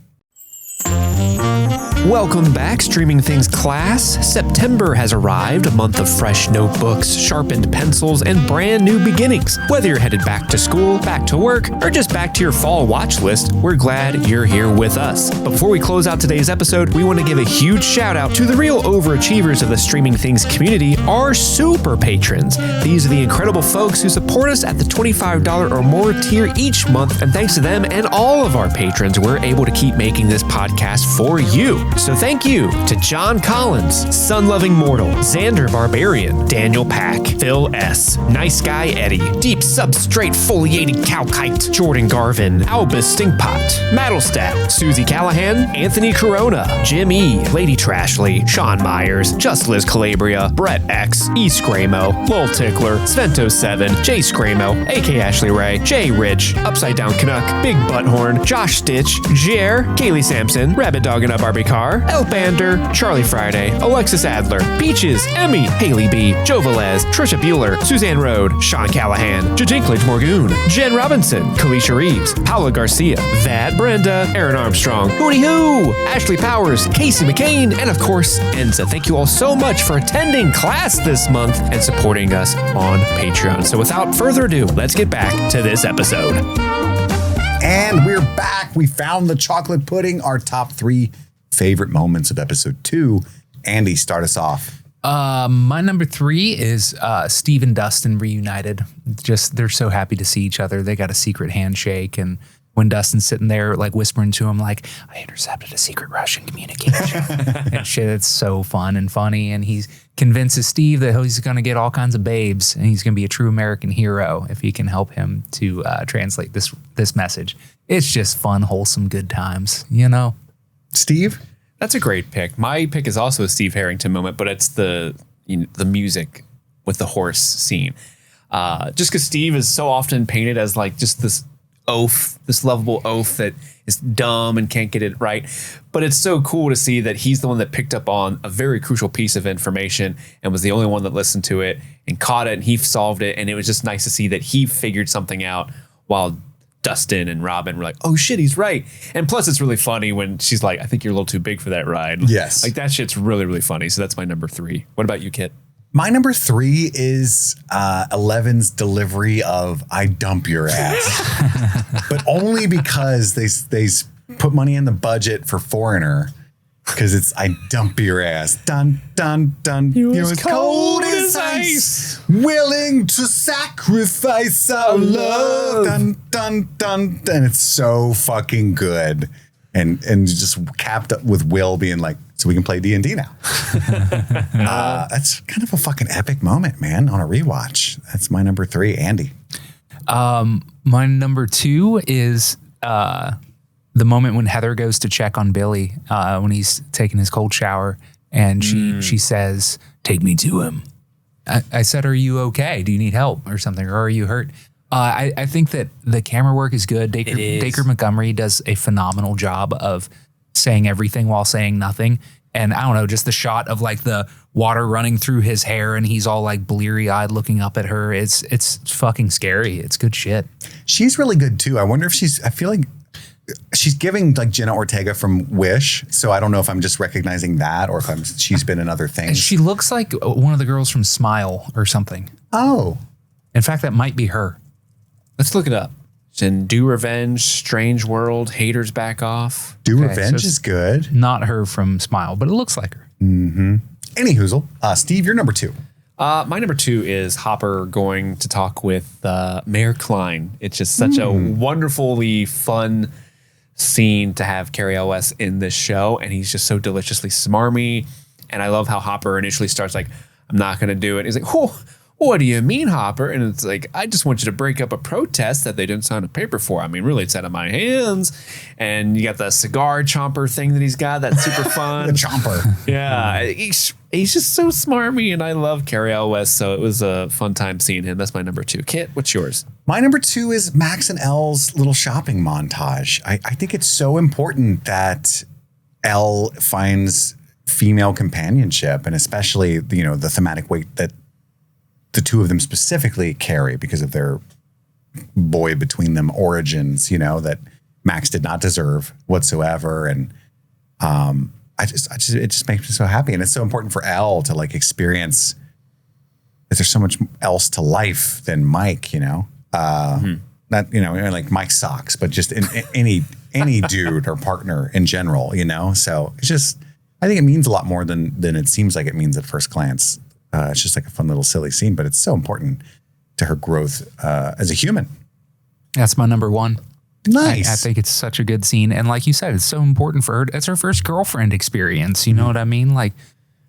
Welcome back, Streaming Things class. September has arrived, a month of fresh notebooks, sharpened pencils, and brand new beginnings. Whether you're headed back to school, back to work, or just back to your fall watch list, we're glad you're here with us. But before we close out today's episode, we want to give a huge shout out to the real overachievers of the Streaming Things community, our super patrons. These are the incredible folks who support us at the $25 or more tier each month, and thanks to them and all of our patrons, we're able to keep making this podcast for you. So thank you to John Collins, Sun-Loving Mortal, Xander Barbarian, Daniel Pack, Phil S., Nice Guy Eddie, Deep Substrate Foliated Cowkite, Jordan Garvin, Albus Stinkpot, Maddlestat, Susie Callahan, Anthony Corona, Jim E., Lady Trashley, Sean Myers, Just Liz Calabria, Brett X, E. Scramo, Lol Tickler, Svento7, Jay Scramo, AK Ashley Ray, Jay Rich, Upside Down Canuck, Big Butthorn, Josh Stitch, Jer, Kaylee Sampson, Rabbit Dog and a Barbie Car, El Bander, Charlie Friday, Alexis Adler, Peaches, Emmy, Haley B, Joe Velez, Trisha Bueller, Suzanne Rode, Sean Callahan, Jadinklage Morgoon, Jen Robinson, Kalisha Reeves, Paula Garcia, Vad Brenda, Aaron Armstrong, Hootie Hoo, Ashley Powers, Casey McCain, and of course, Enza. Thank you all so much for attending class this month and supporting us on Patreon. So without further ado, let's get back to this episode. And we're back. We found the chocolate pudding, our top 3 favorite moments of episode 2. Andy, start us off. My number 3 is Steve and Dustin reunited. Just they're so happy to see each other. They got a secret handshake, and when Dustin's sitting there like whispering to him like, I intercepted a secret Russian communication and shit, it's so fun and funny. And he convinces Steve that he's going to get all kinds of babes and he's going to be a true American hero if he can help him to translate this message. It's just fun, wholesome, good times, Steve? That's a great pick. My pick is also a Steve Harrington moment, but it's the music with the horse scene. Just because Steve is so often painted as like just this oaf, this lovable oaf that is dumb and can't get it right. But it's so cool to see that he's the one that picked up on a very crucial piece of information and was the only one that listened to it and caught it, and he solved it. And it was just nice to see that he figured something out while Dustin and Robin were like, oh shit, he's right. And plus it's really funny when she's like, I think you're a little too big for that ride. Yes. Like that shit's really, really funny. So that's my number 3. What about you, Kit? My number 3 is 11's delivery of "I dump your ass," but only because they put money in the budget for Foreigner, because it's "I dump your ass." Dun dun dun. You're as cold as ice, willing to sacrifice our love. Dun dun dun. And it's so fucking good, and just capped up with Will being like, so we can play D&D now. That's kind of a fucking epic moment, man, on a rewatch. That's my number 3, Andy. My number 2 is the moment when Heather goes to check on Billy when he's taking his cold shower, and she says, "Take me to him." I said, "Are you okay? Do you need help or something? Or are you hurt?" I think that the camera work is good. Dacre Montgomery does a phenomenal job of saying everything while saying nothing. And I don't know, just the shot of like the water running through his hair and he's all like bleary eyed looking up at her. It's fucking scary. It's good shit. She's really good too. I wonder if I feel like she's giving like Jenna Ortega from Wish. So I don't know if I'm just recognizing that or if she's been in other things. She looks like one of the girls from Smile or something. Oh. In fact, that might be her. Let's look it up. It's in Do Revenge, Strange World, Haters Back Off. Do Okay, Revenge so is good. Not her from Smile, but it looks like her. Mm-hmm. Any hoozle. Steve, you're number 2. My number 2 is Hopper going to talk with Mayor Klein. It's just such a wonderfully fun scene to have Cary Elwes in this show, and he's just so deliciously smarmy. And I love how Hopper initially starts like, I'm not going to do it. He's like, oh, what do you mean, Hopper? And it's like, I just want you to break up a protest that they didn't sign a paper for. I mean, really, it's out of my hands. And you got the cigar chomper thing that he's got. That's super fun. The chomper. Yeah. He's just so smarmy, and I love Cary Elwes. So it was a fun time seeing him. That's my number 2. Kit, what's yours? My number 2 is Max and Elle's little shopping montage. I think it's so important that Elle finds female companionship, and especially, the thematic weight that the two of them specifically carry because of their boy between them origins, that Max did not deserve whatsoever. And it just makes me so happy. And it's so important for Elle to like experience that there's so much else to life than Mike, not, like Mike sucks, but just in any dude or partner in general, so it's just, I think it means a lot more than it seems like it means at first glance. It's just like a fun little silly scene, but it's so important to her growth as a human. That's my number 1. Nice. I think it's such a good scene. And like you said, it's so important for her. It's her first girlfriend experience. You know what I mean? Like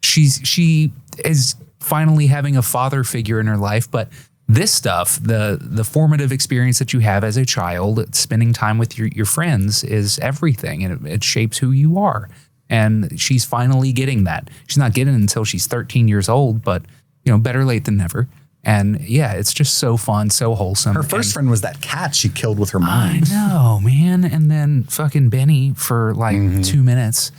she is finally having a father figure in her life, but this stuff, the formative experience that you have as a child, spending time with your friends is everything. And it shapes who you are. And she's finally getting that. She's not getting it until she's 13 years old, but better late than never. And yeah, it's just so fun, so wholesome. Her first friend was that cat she killed with her mind. I know, man. And then fucking Benny for like 2 minutes.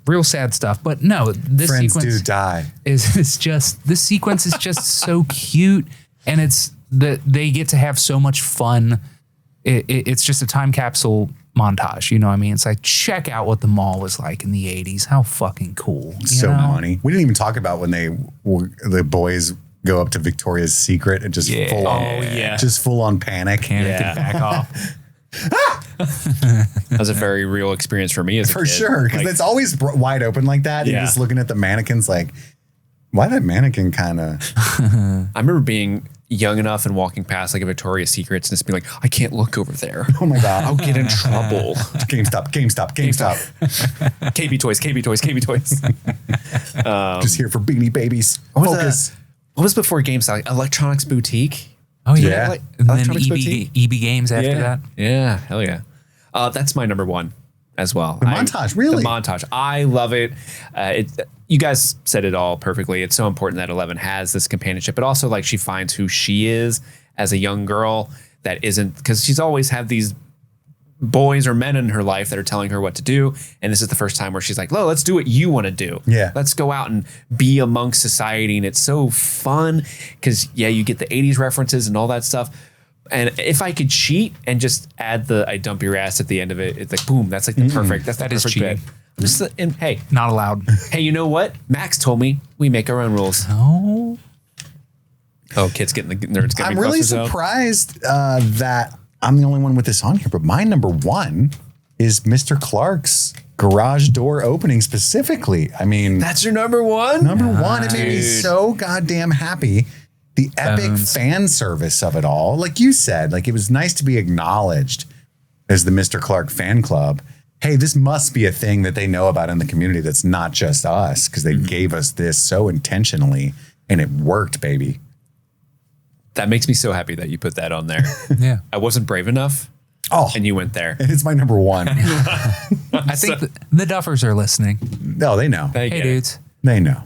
Real sad stuff. But no, this Friends sequence do die. This sequence is just so cute. And it's that they get to have so much fun. It's just a time capsule montage. You know what I mean? It's like, check out what the mall was like in the 80s. How fucking cool. So funny. We didn't even talk about when the boys go up to Victoria's Secret and just full on panic. And back off. That was a very real experience for me as a kid. For sure. Because it's always wide open like that. You're just looking at the mannequins like, why that mannequin kind of... I remember being young enough and walking past like a Victoria's Secrets and just being like, I can't look over there. Oh my God. I'll get in trouble. GameStop. KB Toys. Just here for Beanie Babies. Focus. What was before GameStop? Like Electronics Boutique? Oh yeah. Like, and then Electronics Boutique? EB Games after that. Yeah. Hell yeah. That's my number 1 as well. The montage, really? The montage. I love it. You guys said it all perfectly. It's so important that 11 has this companionship, but also like she finds who she is as a young girl. that isn't, because she's always had these boys or men in her life that are telling her what to do. And this is the first time where she's like, "Well, let's do what you want to do. Yeah. Let's go out and be amongst society." And it's so fun because, yeah, you get the 80s references and all that stuff. And if I could cheat and just add the "I dump your ass" at the end of it, it's like, boom, that's like the perfect, that's the That is perfect bit. cheating. I'm just, and hey, Not allowed. hey, you know what? Max told me we make our own rules. Oh. Oh, Kit's getting the nerds. I'm really surprised that I'm the only one with this on here, but my number one is Mr. Clark's garage door opening specifically. I mean, That's your number one? number one, it made me Dude. so goddamn happy. The epic Bones. fan service of it all. Like you said, like it was nice to be acknowledged as the Mr. Clark fan club. Hey, this must be a thing that they know about in the community that's not just us, because they gave us this so intentionally and it worked, baby. That makes me so happy that you put that on there. Yeah. I wasn't brave enough, Oh, and you went there. it's my number one. I think the Duffers are listening. No, they know. They Hey, get it. dudes. They know.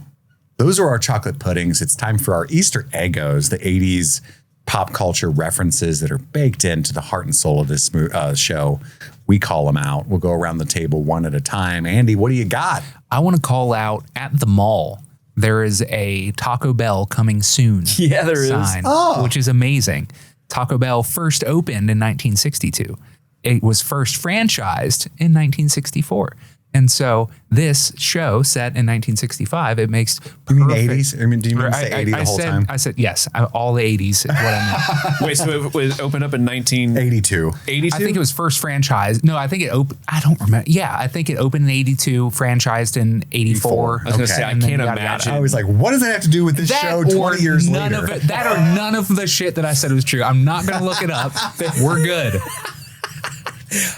Those are our chocolate puddings. It's time for our Easter Eggos, the 80s pop culture references that are baked into the heart and soul of this show. We call them out. We'll go around the table one at a time. Andy, what do you got? I want to call out at the mall. There is a Taco Bell coming soon. Yeah, there is. sign, which is amazing. Taco Bell first opened in 1962. It was first franchised in 1964. And so this show set in 1965, it makes You mean perfect- 80s? I mean, do you mean say 80 the whole said, time? I said, yes, all the 80s is what I meant. Wait, so it was opened up in 1982? 82. I think it was first franchised. No, I think it opened. I don't remember. Yeah, I think it opened in 82, franchised in 84. I was going to say, I And then can't yada, yada. imagine. I was like, what does that have to do with this show 20 years none later? Of it, that or none of the shit that I said was true. I'm not going to look it up. We're good.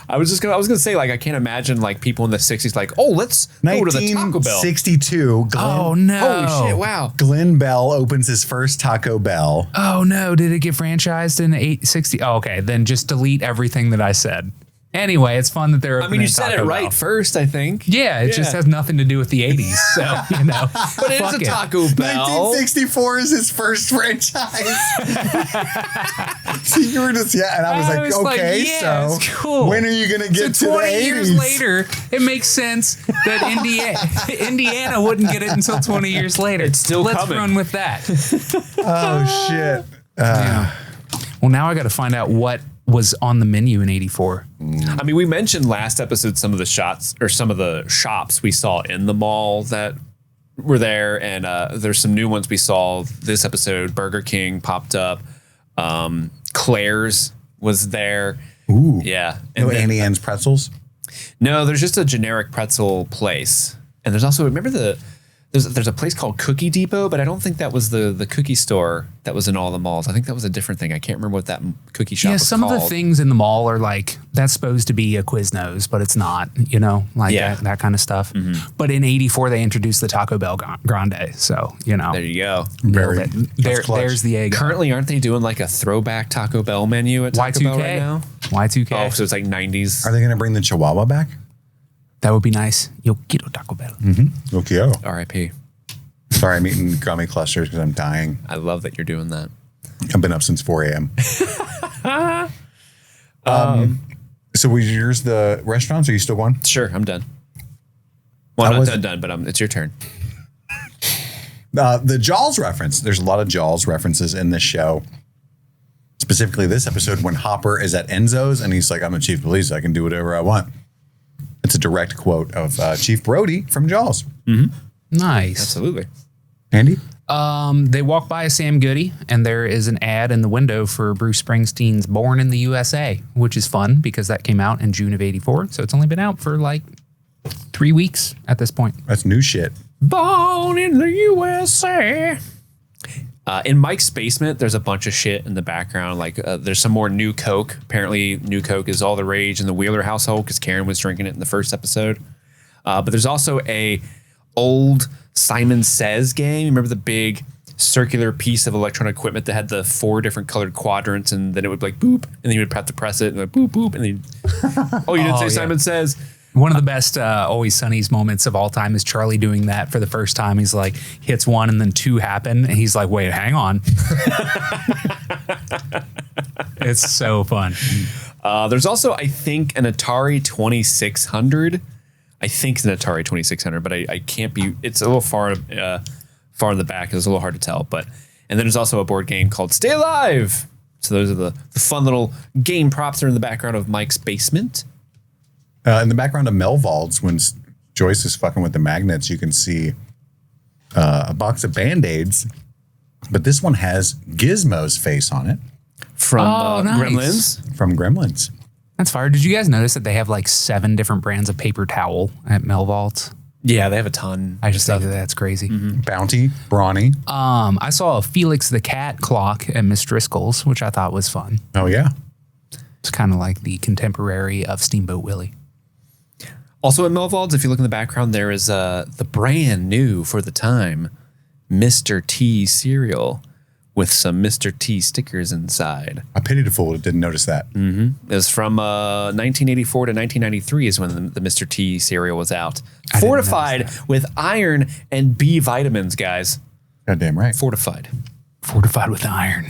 I was gonna say, like, I can't imagine like people in the 60s like, "Oh, let's go to the Taco Bell." 1962. Oh no! Holy shit! Wow. Glenn Bell opens his first Taco Bell. Oh no! Did it get franchised in 860? Oh, okay, then just delete everything that I said. Anyway, it's fun that they're. I mean, you opening said Taco it right Bell. first, I think. Yeah, it just has nothing to do with the 80s. So you know, But it is fuck a Taco Bell. 1964 is his first franchise. So you were just, and I was like, okay, yeah, so it's cool. when are you going to get So to the 20 80s? years later, it makes sense that Indiana wouldn't get it until 20 years later. It's still Let's coming. run with that. Oh, shit. Well, now I got to find out what was on the menu in 84. I mean, we mentioned last episode some of the shots or some of the shops we saw in the mall that were there, and there's some new ones we saw this episode. Burger King popped up. Claire's was there. Ooh. Yeah. No then- Annie Ann's pretzels? No, there's just a generic pretzel place. And there's also, remember there's a place called Cookie Depot, but I don't think that was the cookie store that was in all the malls. I think that was a different thing. I can't remember what that cookie shop Yeah, was some called. of the things in the mall are like, that's supposed to be a Quiznos, but it's not, you know, like Yeah. that kind of stuff. But in 84, they introduced the Taco Bell Grande. So, you know, There you go. Very. nailed it. That's clutch. There's the egg. Currently, aren't they doing like a throwback Taco Bell menu at Taco Bell right Y2K. now? Y2K. Oh, so it's like 90s. Are they going to bring the Chihuahua back? That would be nice. Yo quiero Taco Bell. Okay. RIP. Sorry, I'm eating gummy clusters because I'm dying. I love that you're doing that. I've been up since 4 a.m. So was yours the restaurants? Are you still going? Sure, I'm done. Well, I I'm not wasn't- done, but it's your turn. The Jaws reference. There's a lot of Jaws references in this show. Specifically this episode when Hopper is at Enzo's and he's like, I'm the chief of police. I can do whatever I want. It's a direct quote of Chief Brody from Jaws. Nice. Absolutely. Andy? They walk by a Sam Goody, and there is an ad in the window for Bruce Springsteen's Born in the USA, which is fun because that came out in June of 84. So it's only been out for like 3 weeks at this point. That's new shit. Born in the USA. In Mike's basement, there's a bunch of shit in the background. Like there's some more New Coke. Apparently, New Coke is all the rage in the Wheeler household because Karen was drinking it in the first episode. But there's also a old Simon Says game. Remember the big circular piece of electronic equipment that had the 4 different colored quadrants, and then it would be like boop, and then you would have to press it, and like boop boop, and then oh, you didn't say yeah. Simon Says. One of the best Always Sunny's moments of all time is Charlie doing that for the first time. He's like, hits 1 and then 2 happen. And he's like, wait, hang on. It's so fun. There's also, I think, an Atari 2600. I think it's an Atari 2600, but I can't be. It's a little far in the back. It's a little hard to tell. And then there's also a board game called Stay Alive. So those are the fun little game props that are in the background of Mike's basement. In the background of Melvald's, when Joyce is fucking with the magnets, you can see a box of Band-Aids. But this one has Gizmo's face on it. From nice. Gremlins. From Gremlins. That's fire. Did you guys notice that they have like 7 different brands of paper towel at Melvald's? Yeah, they have a ton. I just think that's crazy. Bounty, Brawny. I saw a Felix the Cat clock at Miss Driscoll's, which I thought was fun. Oh, yeah. It's kind of like the contemporary of Steamboat Willie. Also at Melvald's, if you look in the background, there is the brand new for the time Mr. T cereal with some Mr. T stickers inside. I pity the fool that didn't notice that. It's from 1984 to 1993 is when the Mr. T cereal was out. Fortified with iron and B vitamins, guys. Goddamn right. Fortified with iron.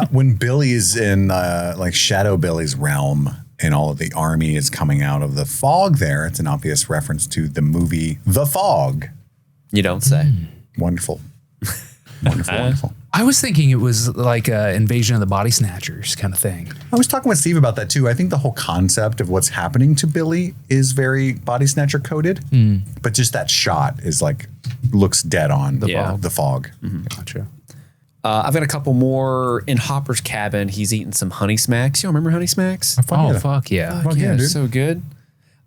When Billy is in like Shadow Billy's realm and all of the army is coming out of the fog there, it's an obvious reference to the movie The Fog. You don't say. Wonderful. Wonderful. I was thinking it was like an Invasion of the Body Snatchers kind of thing. I was talking with Steve about that too. I think the whole concept of what's happening to Billy is very Body Snatcher coded, but just that shot is like, looks dead on the fog. Gotcha. I've got a couple more in Hopper's cabin. He's eating some Honey Smacks. You remember Honey Smacks? Fuck yeah. Fuck yeah, dude. So good.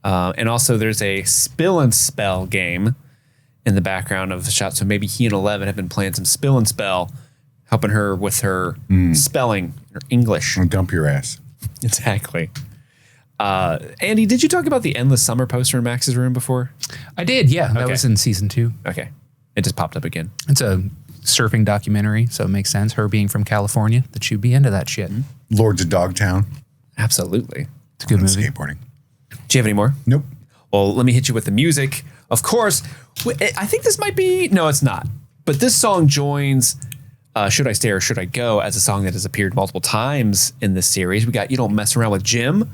And also there's a Spill and Spell game in the background of the shot. So maybe he and 11 have been playing some Spill and Spell, helping her with her spelling, her English. And dump your ass. Exactly. Andy, did you talk about the Endless Summer poster in Max's room before? I did, yeah. That Okay. was in season 2. Okay. It just popped up again. It's a surfing documentary, so it makes sense. Her being from California, that she'd be into that shit. Lords of Dogtown. Absolutely. It's a good And movie. skateboarding. Do you have any more? Nope. Well, let me hit you with the music. Of course, I think this might be, no, it's not. But this song joins Should I Stay or Should I Go as a song that has appeared multiple times in this series. We got You Don't Mess Around with Jim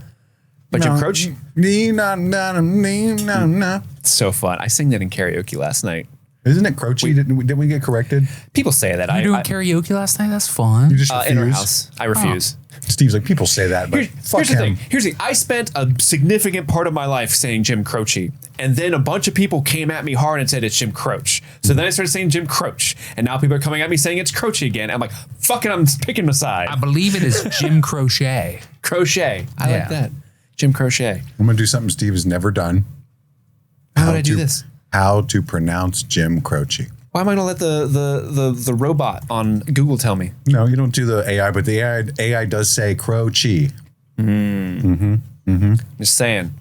by Jim Croce. It's so fun. I sang that in karaoke last night. Isn't it Croce? Didn't we get corrected? People say that. You were doing karaoke last night? That's fun. You just in our refuse? house. I refuse. Steve's like, people say that, but fuck Here's the him. thing. Here's the thing. I spent a significant part of my life saying Jim Croce, and then a bunch of people came at me hard and said it's Jim Croce. So then I started saying Jim Croce, and now people are coming at me saying it's Croce again. I'm like, fuck it, I'm picking a side. I believe it is Jim Crochet. Crochet. I Yeah. like that. Jim Crochet. I'm going to do something Steve has never done. How would I do this? How to pronounce Jim Croce. Why am I gonna let the robot on Google tell me? No, you don't do the AI, but the AI does say Croce. Just saying.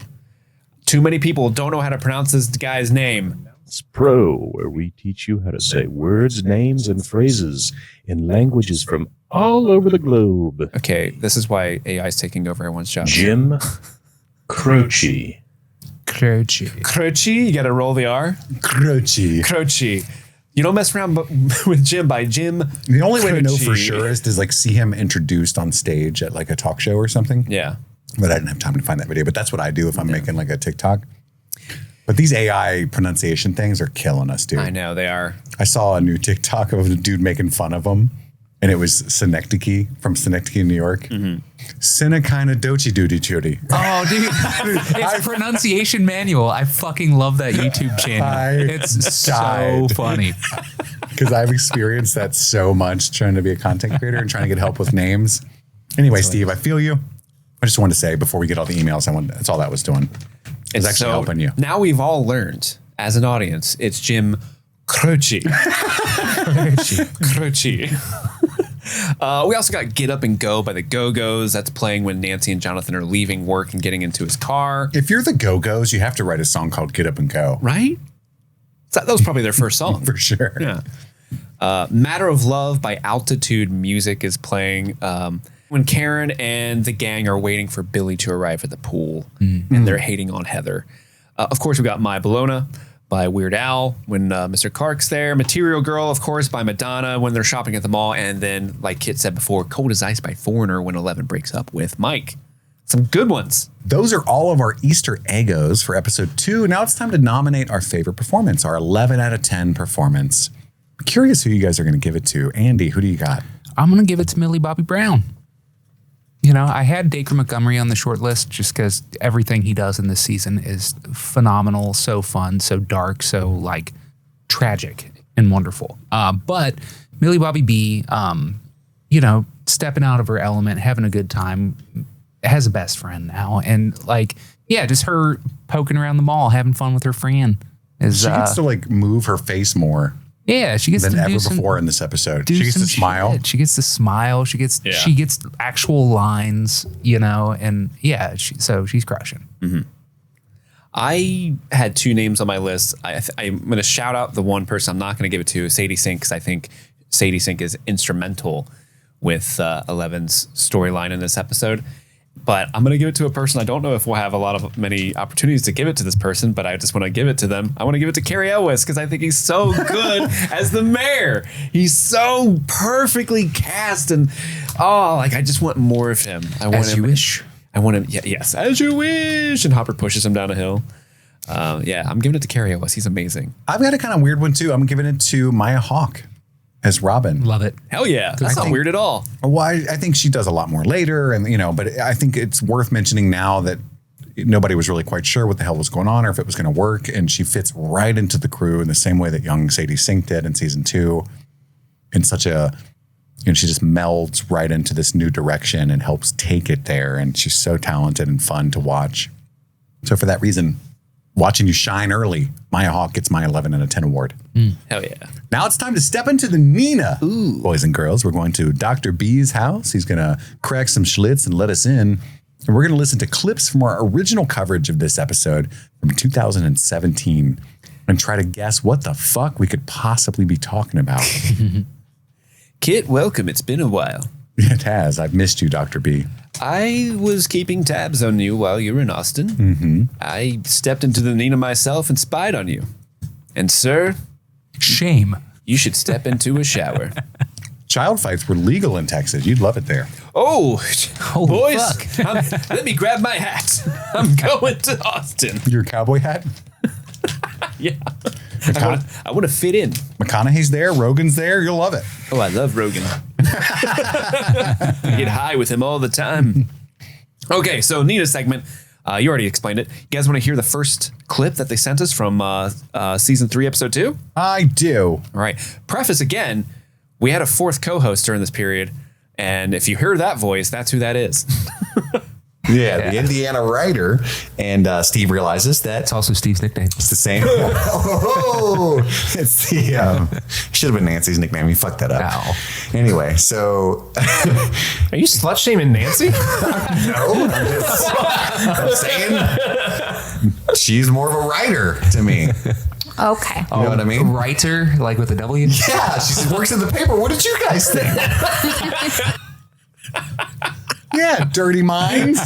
Too many people don't know how to pronounce this guy's name. Pro, where we teach you how to say words, names, and phrases in languages from all over the globe. Okay, this is why AI is taking over everyone's job. Jim Croce. Croce. Croce, you gotta roll the R. Croce. Croce. You don't mess around with Jim by Jim. The only way to know for Croce. sure is to like see him introduced on stage at like a talk show or something. Yeah. But I didn't have time to find that video. But that's what I do if I'm making like a TikTok. But these AI pronunciation things are killing us, dude. I know they are. I saw a new TikTok of a dude making fun of him. And it was Synecdoche from Synecdoche, New York. Synekina dochi doody tooty. Oh, dude. It's a pronunciation manual. I fucking love that YouTube channel. It's so died. funny. Because I've experienced that so much trying to be a content creator and trying to get help with names. Anyway, Steve, I feel you. I just wanted to say before we get all the emails, that's all that was doing. It's actually helping you. Now we've all learned as an audience, it's Jim Croce. Croce. We also got Get Up and Go by the Go-Go's. That's playing when Nancy and Jonathan are leaving work and getting into his car. If you're the Go-Go's, you have to write a song called Get Up and Go. Right? That was probably their first song. For sure. Yeah. Matter of Love by Altitude Music is playing when Karen and the gang are waiting for Billy to arrive at the pool and they're hating on Heather. Of course, we got My Bologna by Weird Al when Mr. Clark's there. Material Girl, of course, by Madonna when they're shopping at the mall. And then, like Kit said before, Cold as Ice by Foreigner when 11 breaks up with Mike. Some good ones. Those are all of our Easter Eggos for episode 2. Now it's time to nominate our favorite performance, our 11 out of 10 performance. I'm curious who you guys are going to give it to. Andy, who do you got? I'm going to give it to Millie Bobby Brown. You know, I had Dacre Montgomery on the short list just because everything he does in this season is phenomenal, so fun, so dark, so like tragic and wonderful. But Millie Bobby B, you know, stepping out of her element, having a good time, has a best friend now. And like, yeah, just her poking around the mall, having fun with her friend. She gets to like move her face more. Yeah, she gets than to ever do before in this episode. She gets to smile. She gets to smile. She gets actual lines, you know, and yeah, so she's crushing. Mm-hmm. I had 2 names on my list. I'm going to shout out the one person I'm not going to give it to, Sadie Sink, because I think Sadie Sink is instrumental with 11's storyline in this episode. But I'm going to give it to a person. I don't know if we'll have many opportunities to give it to this person, but I just want to give it to them. I want to give it to Carrie Elwes because I think he's so good as the mayor. He's so perfectly cast, and I just want more of him. I want As you wish. I want him. Yeah, yes, as you wish. And Hopper pushes him down a hill. I'm giving it to Carrie Elwes. He's amazing. I've got a kind of weird one too. I'm giving it to Maya Hawke as Robin. Love it. Hell yeah. That's not weird at all. Well, I think she does a lot more later, and but I think it's worth mentioning now that nobody was really quite sure what the hell was going on or if it was going to work, and she fits right into the crew in the same way that young Sadie Sink did in season 2. In such a, she just melds right into this new direction and helps take it there, and she's so talented and fun to watch. So for that reason, watching you shine early, Maya Hawke gets my 11 out of 10 award. Hell yeah. Now it's time to step into the Nina. Ooh. Boys and girls, we're going to Dr. B's house. He's going to crack some Schlitz and let us in. And we're going to listen to clips from our original coverage of this episode from 2017 and try to guess what the fuck we could possibly be talking about. Kit, welcome. It's been a while. It has. I've missed you, Dr. B. I was keeping tabs on you while you were in Austin. Mm-hmm. I stepped into the Nina myself and spied on you. And sir, shame. You should step into a shower. Child fights were legal in Texas. You'd love it there. Oh, boys, fuck. Let me grab my hat. I'm going to Austin. Your cowboy hat? Yeah. I want to fit in. McConaughey's there. Rogan's there. You'll love it. Oh, I love Rogan. I get high with him all the time. Okay, so Nina's segment. You already explained it. You guys want to hear the first clip that they sent us from season 3, episode 2? I do. All right. Preface again, we had a 4th co-host during this period. And if you hear that voice, that's who that is. Yeah, the Indiana writer. And Steve realizes that It's also Steve's nickname. it's the same. It's the should have been Nancy's nickname. You fucked that up. Ow. Anyway, so Are you slut shaming Nancy? no, I'm saying she's more of a writer to me. Okay. You know what I mean? Writer, like with a W? Yeah, she works in the paper. What did you guys think? Yeah, dirty minds.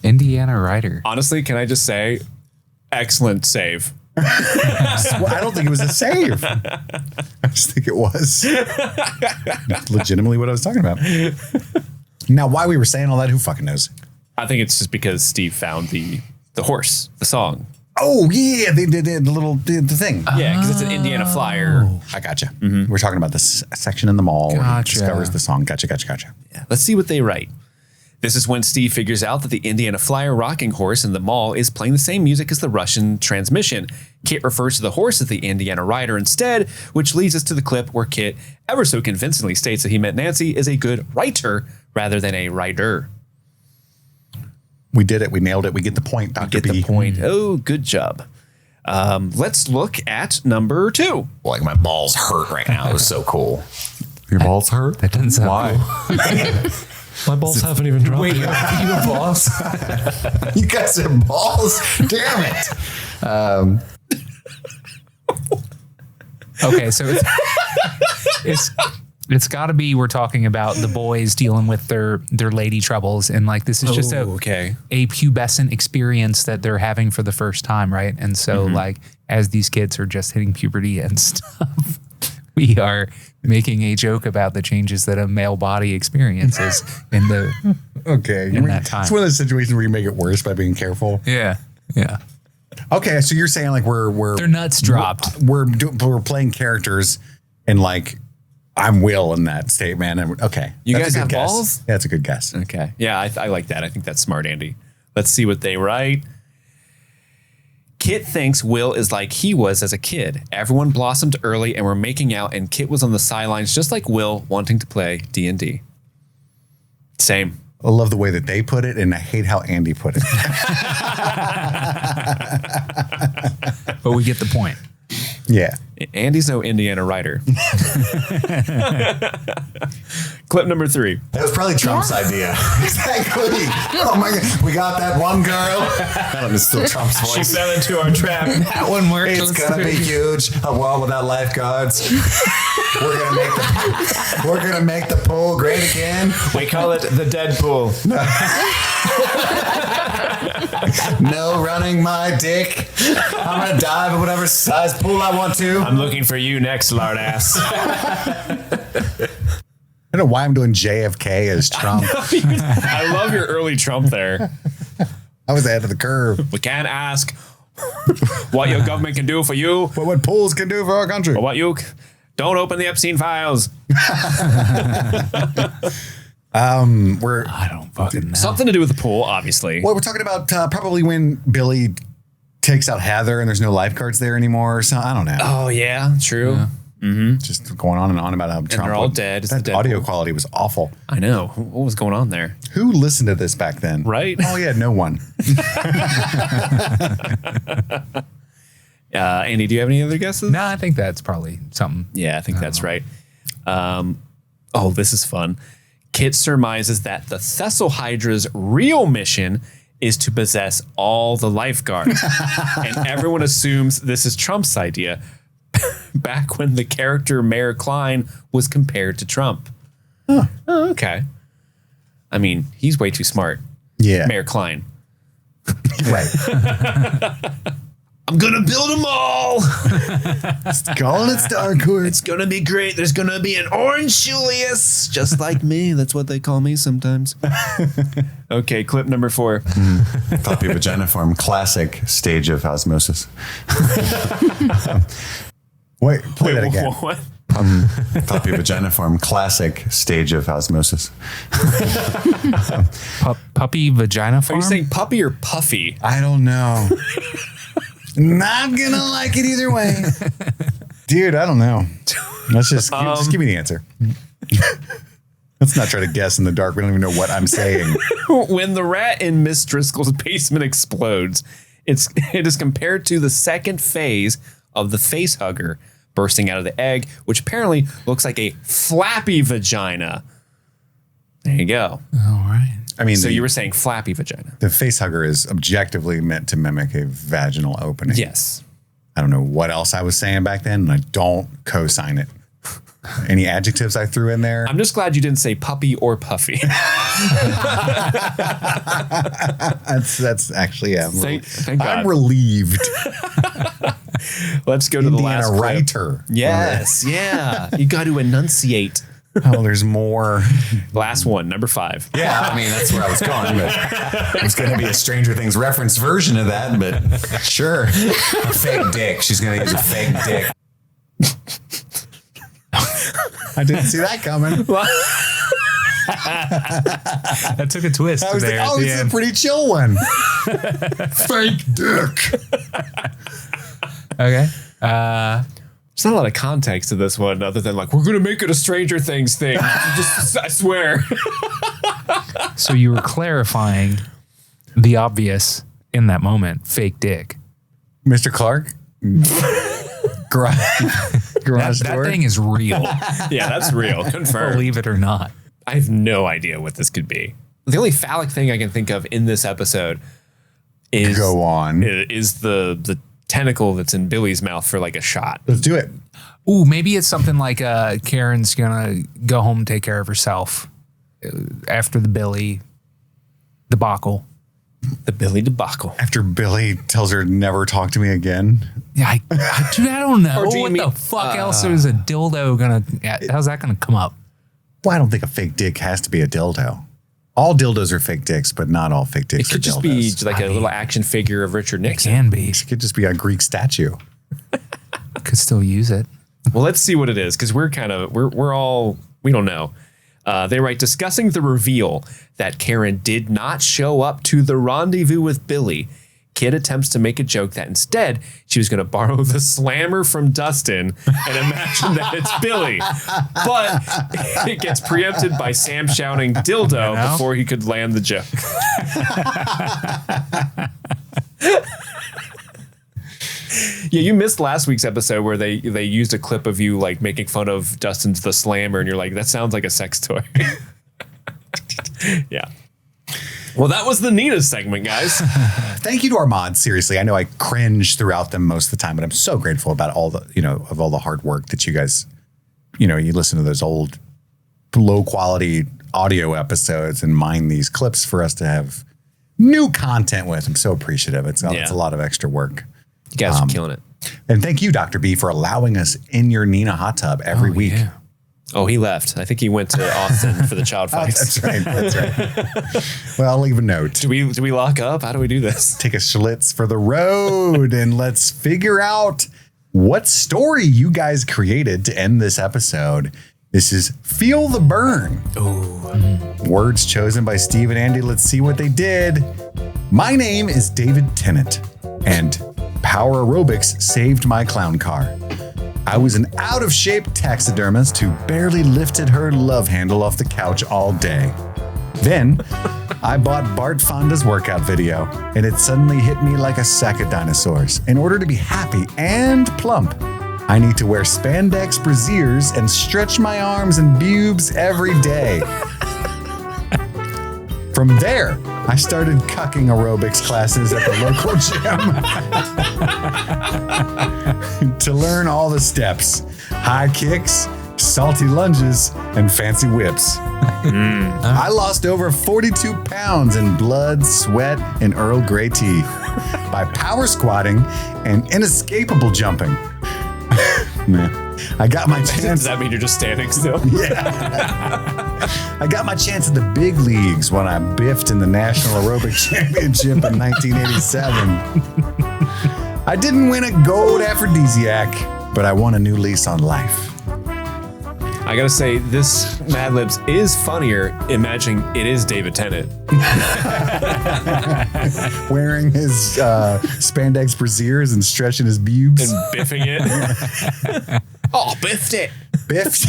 Indiana writer. Honestly, can I just say, excellent save. Well, I don't think it was a save. I just think it was legitimately what I was talking about. Now, why we were saying all that, who fucking knows? I think it's just because Steve found the horse, the song. Oh, yeah, they did the thing. Yeah, because it's an Indiana Flyer. I gotcha. Mm-hmm. We're talking about this section in the mall where he Gotcha. discovers the song. Gotcha. Yeah, let's see what they write. This is when Steve figures out that the Indiana Flyer rocking horse in the mall is playing the same music as the Russian transmission. Kit refers to the horse as the Indiana Rider instead, which leads us to the clip where Kit ever so convincingly states that he meant Nancy is a good writer rather than a rider. We did it. We nailed it. We get the point, Dr. Get B. the point. Oh, good job. Let's look at number 2. Like, my balls hurt right now. It was so cool. Your balls hurt? That doesn't sound Why? My balls haven't even dropped. Wait, you have balls? You guys have balls? Damn it. Okay, so it's It's got to be we're talking about the boys dealing with their lady troubles, and like this is just a pubescent experience that they're having for the first time, right? And so like as these kids are just hitting puberty and stuff, we are making a joke about the changes that a male body experiences in the in that time. It's one of those situations where you make it worse by being careful. Yeah. Okay, so you're saying like we're their nuts dropped. We're playing characters and like. I'm Will in that statement. Okay. You that's guys a have good guess. balls? Yeah, that's a good guess. Okay. Yeah, I like that. I think that's smart, Andy. Let's see what they write. Kit thinks Will is like he was as a kid. Everyone blossomed early and were making out, and Kit was on the sidelines just like Will, wanting to play D&D. Same. I love the way that they put it, and I hate how Andy put it. But we get the point. Yeah. Andy's no Indiana writer. Clip number 3. That was probably Trump's idea. Exactly. Oh my God. We got that one girl. That was still Trump's voice. She fell into our trap. That one worked. It's going to be huge. A wall without lifeguards. We're gonna make the pool great again. We call it the dead pool. No running my dick. I'm gonna dive in whatever size pool I want to. I'm looking for you next, lard ass. I don't know why I'm doing JFK as Trump. I love your early Trump there. I was ahead of the curve. We can't ask what your government can do for you. But what pools can do for our country. But what you... Don't open the Epstein files. I don't fucking know. Something to do with the pool, obviously. Well, we're talking about probably when Billy takes out Heather and there's no lifeguards there anymore or something. I don't know. Oh, yeah. True. Yeah. Mm-hmm. Just going on and on about how Trump. They're all dead. That audio quality was awful. I know. What was going on there? Who listened to this back then? Right? Oh, yeah, no one. Andy, do you have any other guesses? No, I think that's probably something. Yeah, I think that's right. This is fun. Kit surmises that the Thessal Hydra's real mission is to possess all the lifeguards. And everyone assumes this is Trump's idea back when the character Mayor Klein was compared to Trump. Huh. Oh, okay. I mean, he's way too smart. Yeah. Mayor Klein. Right. I'm gonna build them all. Calling it Starcourt. It's gonna be great. There's gonna be an Orange Julius, just like me. That's what they call me sometimes. Okay, clip number 4. Puppy vagina form, classic stage of osmosis. Wait, play that again. What? Puppy vagina form, classic stage of osmosis. Puppy vagina Are farm? you saying puppy or puffy? I don't know. Not gonna like it either way. Dude, I don't know. Let's just give me the answer. Let's not try to guess in the dark. We don't even know what I'm saying. When the rat in Miss Driscoll's basement explodes, it is compared to the second phase of the face hugger bursting out of the egg, which apparently looks like a flappy vagina. There you go. All right. I mean, so you were saying flappy vagina. The face hugger is objectively meant to mimic a vaginal opening. Yes. I don't know what else I was saying back then, and I don't co-sign it. Any adjectives I threw in there? I'm just glad you didn't say puppy or puffy. That's actually, yeah. Thank God. I'm relieved. Let's go to the last clip. writer. Yes, yeah. You got to enunciate. Oh, there's more. Last one, number 5. Yeah, I mean, that's where I was going. But it's going to be a Stranger Things reference version of that, but sure. Fake dick. She's going to use a fake dick. I didn't see that coming. That took a twist. I was there like, at the it's end. a pretty chill one. Fake dick. Okay. There's not a lot of context to this one other than like, we're going to make it a Stranger Things thing. I swear. So you were clarifying the obvious in that moment. Fake dick. Mr. Clark? Garage That door? thing is real. Yeah, that's real. Confirmed. Believe it or not. I have no idea what this could be. The only phallic thing I can think of in this episode is Go on. is the tentacle that's in Billy's mouth for like a shot. Let's do it. Ooh, maybe it's something like Karen's gonna go home and take care of herself after the Billy debacle. The Billy debacle. After Billy tells her never talk to me again. Yeah, dude, I don't know. Or do you What mean- the fuck else is a dildo gonna? How's that gonna come up? Well, I don't think a fake dick has to be a dildo. All dildos are fake dicks, but not all fake It dicks could are just dildos. be like a little action figure of Richard It Nixon. can be. It could just be a Greek statue. Could still use it. Well, let's see what it is because we're all we don't know. They write discussing the reveal that Karen did not show up to the rendezvous with Billy. Kit attempts to make a joke that instead she was going to borrow the slammer from Dustin and imagine that it's Billy. But it gets preempted by Sam shouting dildo before he could land the joke. Yeah, you missed last week's episode where they used a clip of you like making fun of Dustin's the slammer and you're like, that sounds like a sex toy. Yeah. Well, that was the Nina segment, guys. Thank you to our mods. Seriously, I know I cringe throughout them most of the time, but I'm so grateful about all the, of all the hard work that you guys, you listen to those old low quality audio episodes and mine these clips for us to have new content with. I'm so appreciative. It's a lot of extra work. You guys are killing it. And thank you, Dr. B, for allowing us in your Nina hot tub every week. Yeah. Oh, he left. I think he went to Austin for the child fights. That's right. Well, I'll leave a note. Do we lock up? How do we do this? Take a Schlitz for the road and let's figure out what story you guys created to end this episode. This is Feel the Burn. Words chosen by Steve and Andy. Let's see what they did. My name is David Tennant, and power aerobics saved my clown car. I was an out-of-shape taxidermist who barely lifted her love handle off the couch all day. Then, I bought Bart Fonda's workout video, and it suddenly hit me like a sack of dinosaurs. In order to be happy and plump, I need to wear spandex brassieres and stretch my arms and pubes every day. From there, I started cucking aerobics classes at the local gym to learn all the steps, high kicks, salty lunges, and fancy whips. I lost over 42 pounds in blood, sweat, and Earl Grey tea by power squatting and inescapable jumping. I got my chance. Does that mean you're just standing still? I got my chance at the big leagues when I biffed in the National Aerobic Championship in 1987. I didn't win a gold aphrodisiac, but I won a new lease on life. I gotta say, this MadLibs is funnier imagining it is David Tennant. Wearing his spandex brassieres and stretching his pubes. And biffing it. Oh, biffed it. Biffed.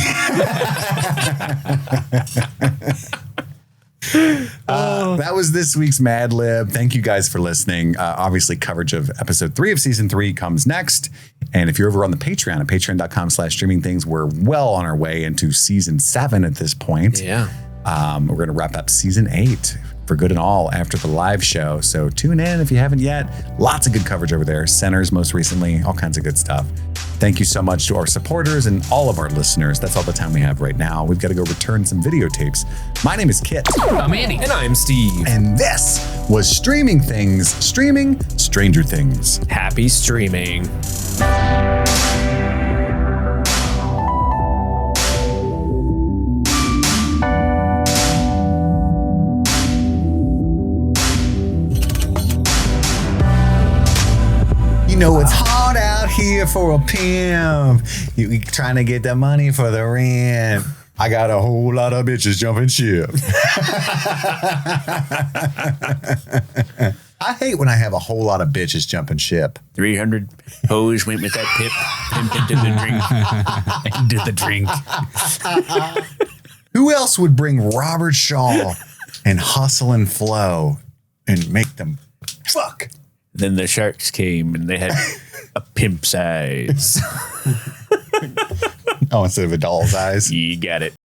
That was this week's Mad Lib. Thank you guys for listening. Obviously, coverage of episode 3 of season 3 comes next. And if you're over on the Patreon at patreon.com/streamingthings, we're well on our way into season 7 at this point. Yeah. We're going to wrap up season 8 for good and all after the live show. So tune in if you haven't yet. Lots of good coverage over there. Centers most recently, all kinds of good stuff. Thank you so much to our supporters and all of our listeners. That's all the time we have right now. We've got to go return some videotapes. My name is Kit. I'm Andy. And I'm Steve. And this was Streaming Things, streaming Stranger Things. Happy streaming. You know it's hard out here for a pimp. You trying to get the money for the rent. I got a whole lot of bitches jumping ship. I hate when I have a whole lot of bitches jumping ship. 300 hoes went with that pimp into the drink. Into the drink. Who else would bring Robert Shaw and Hustle and Flow and make them fuck? Then the sharks came and they had a pimp's eyes. Oh, instead of a doll's eyes. You got it.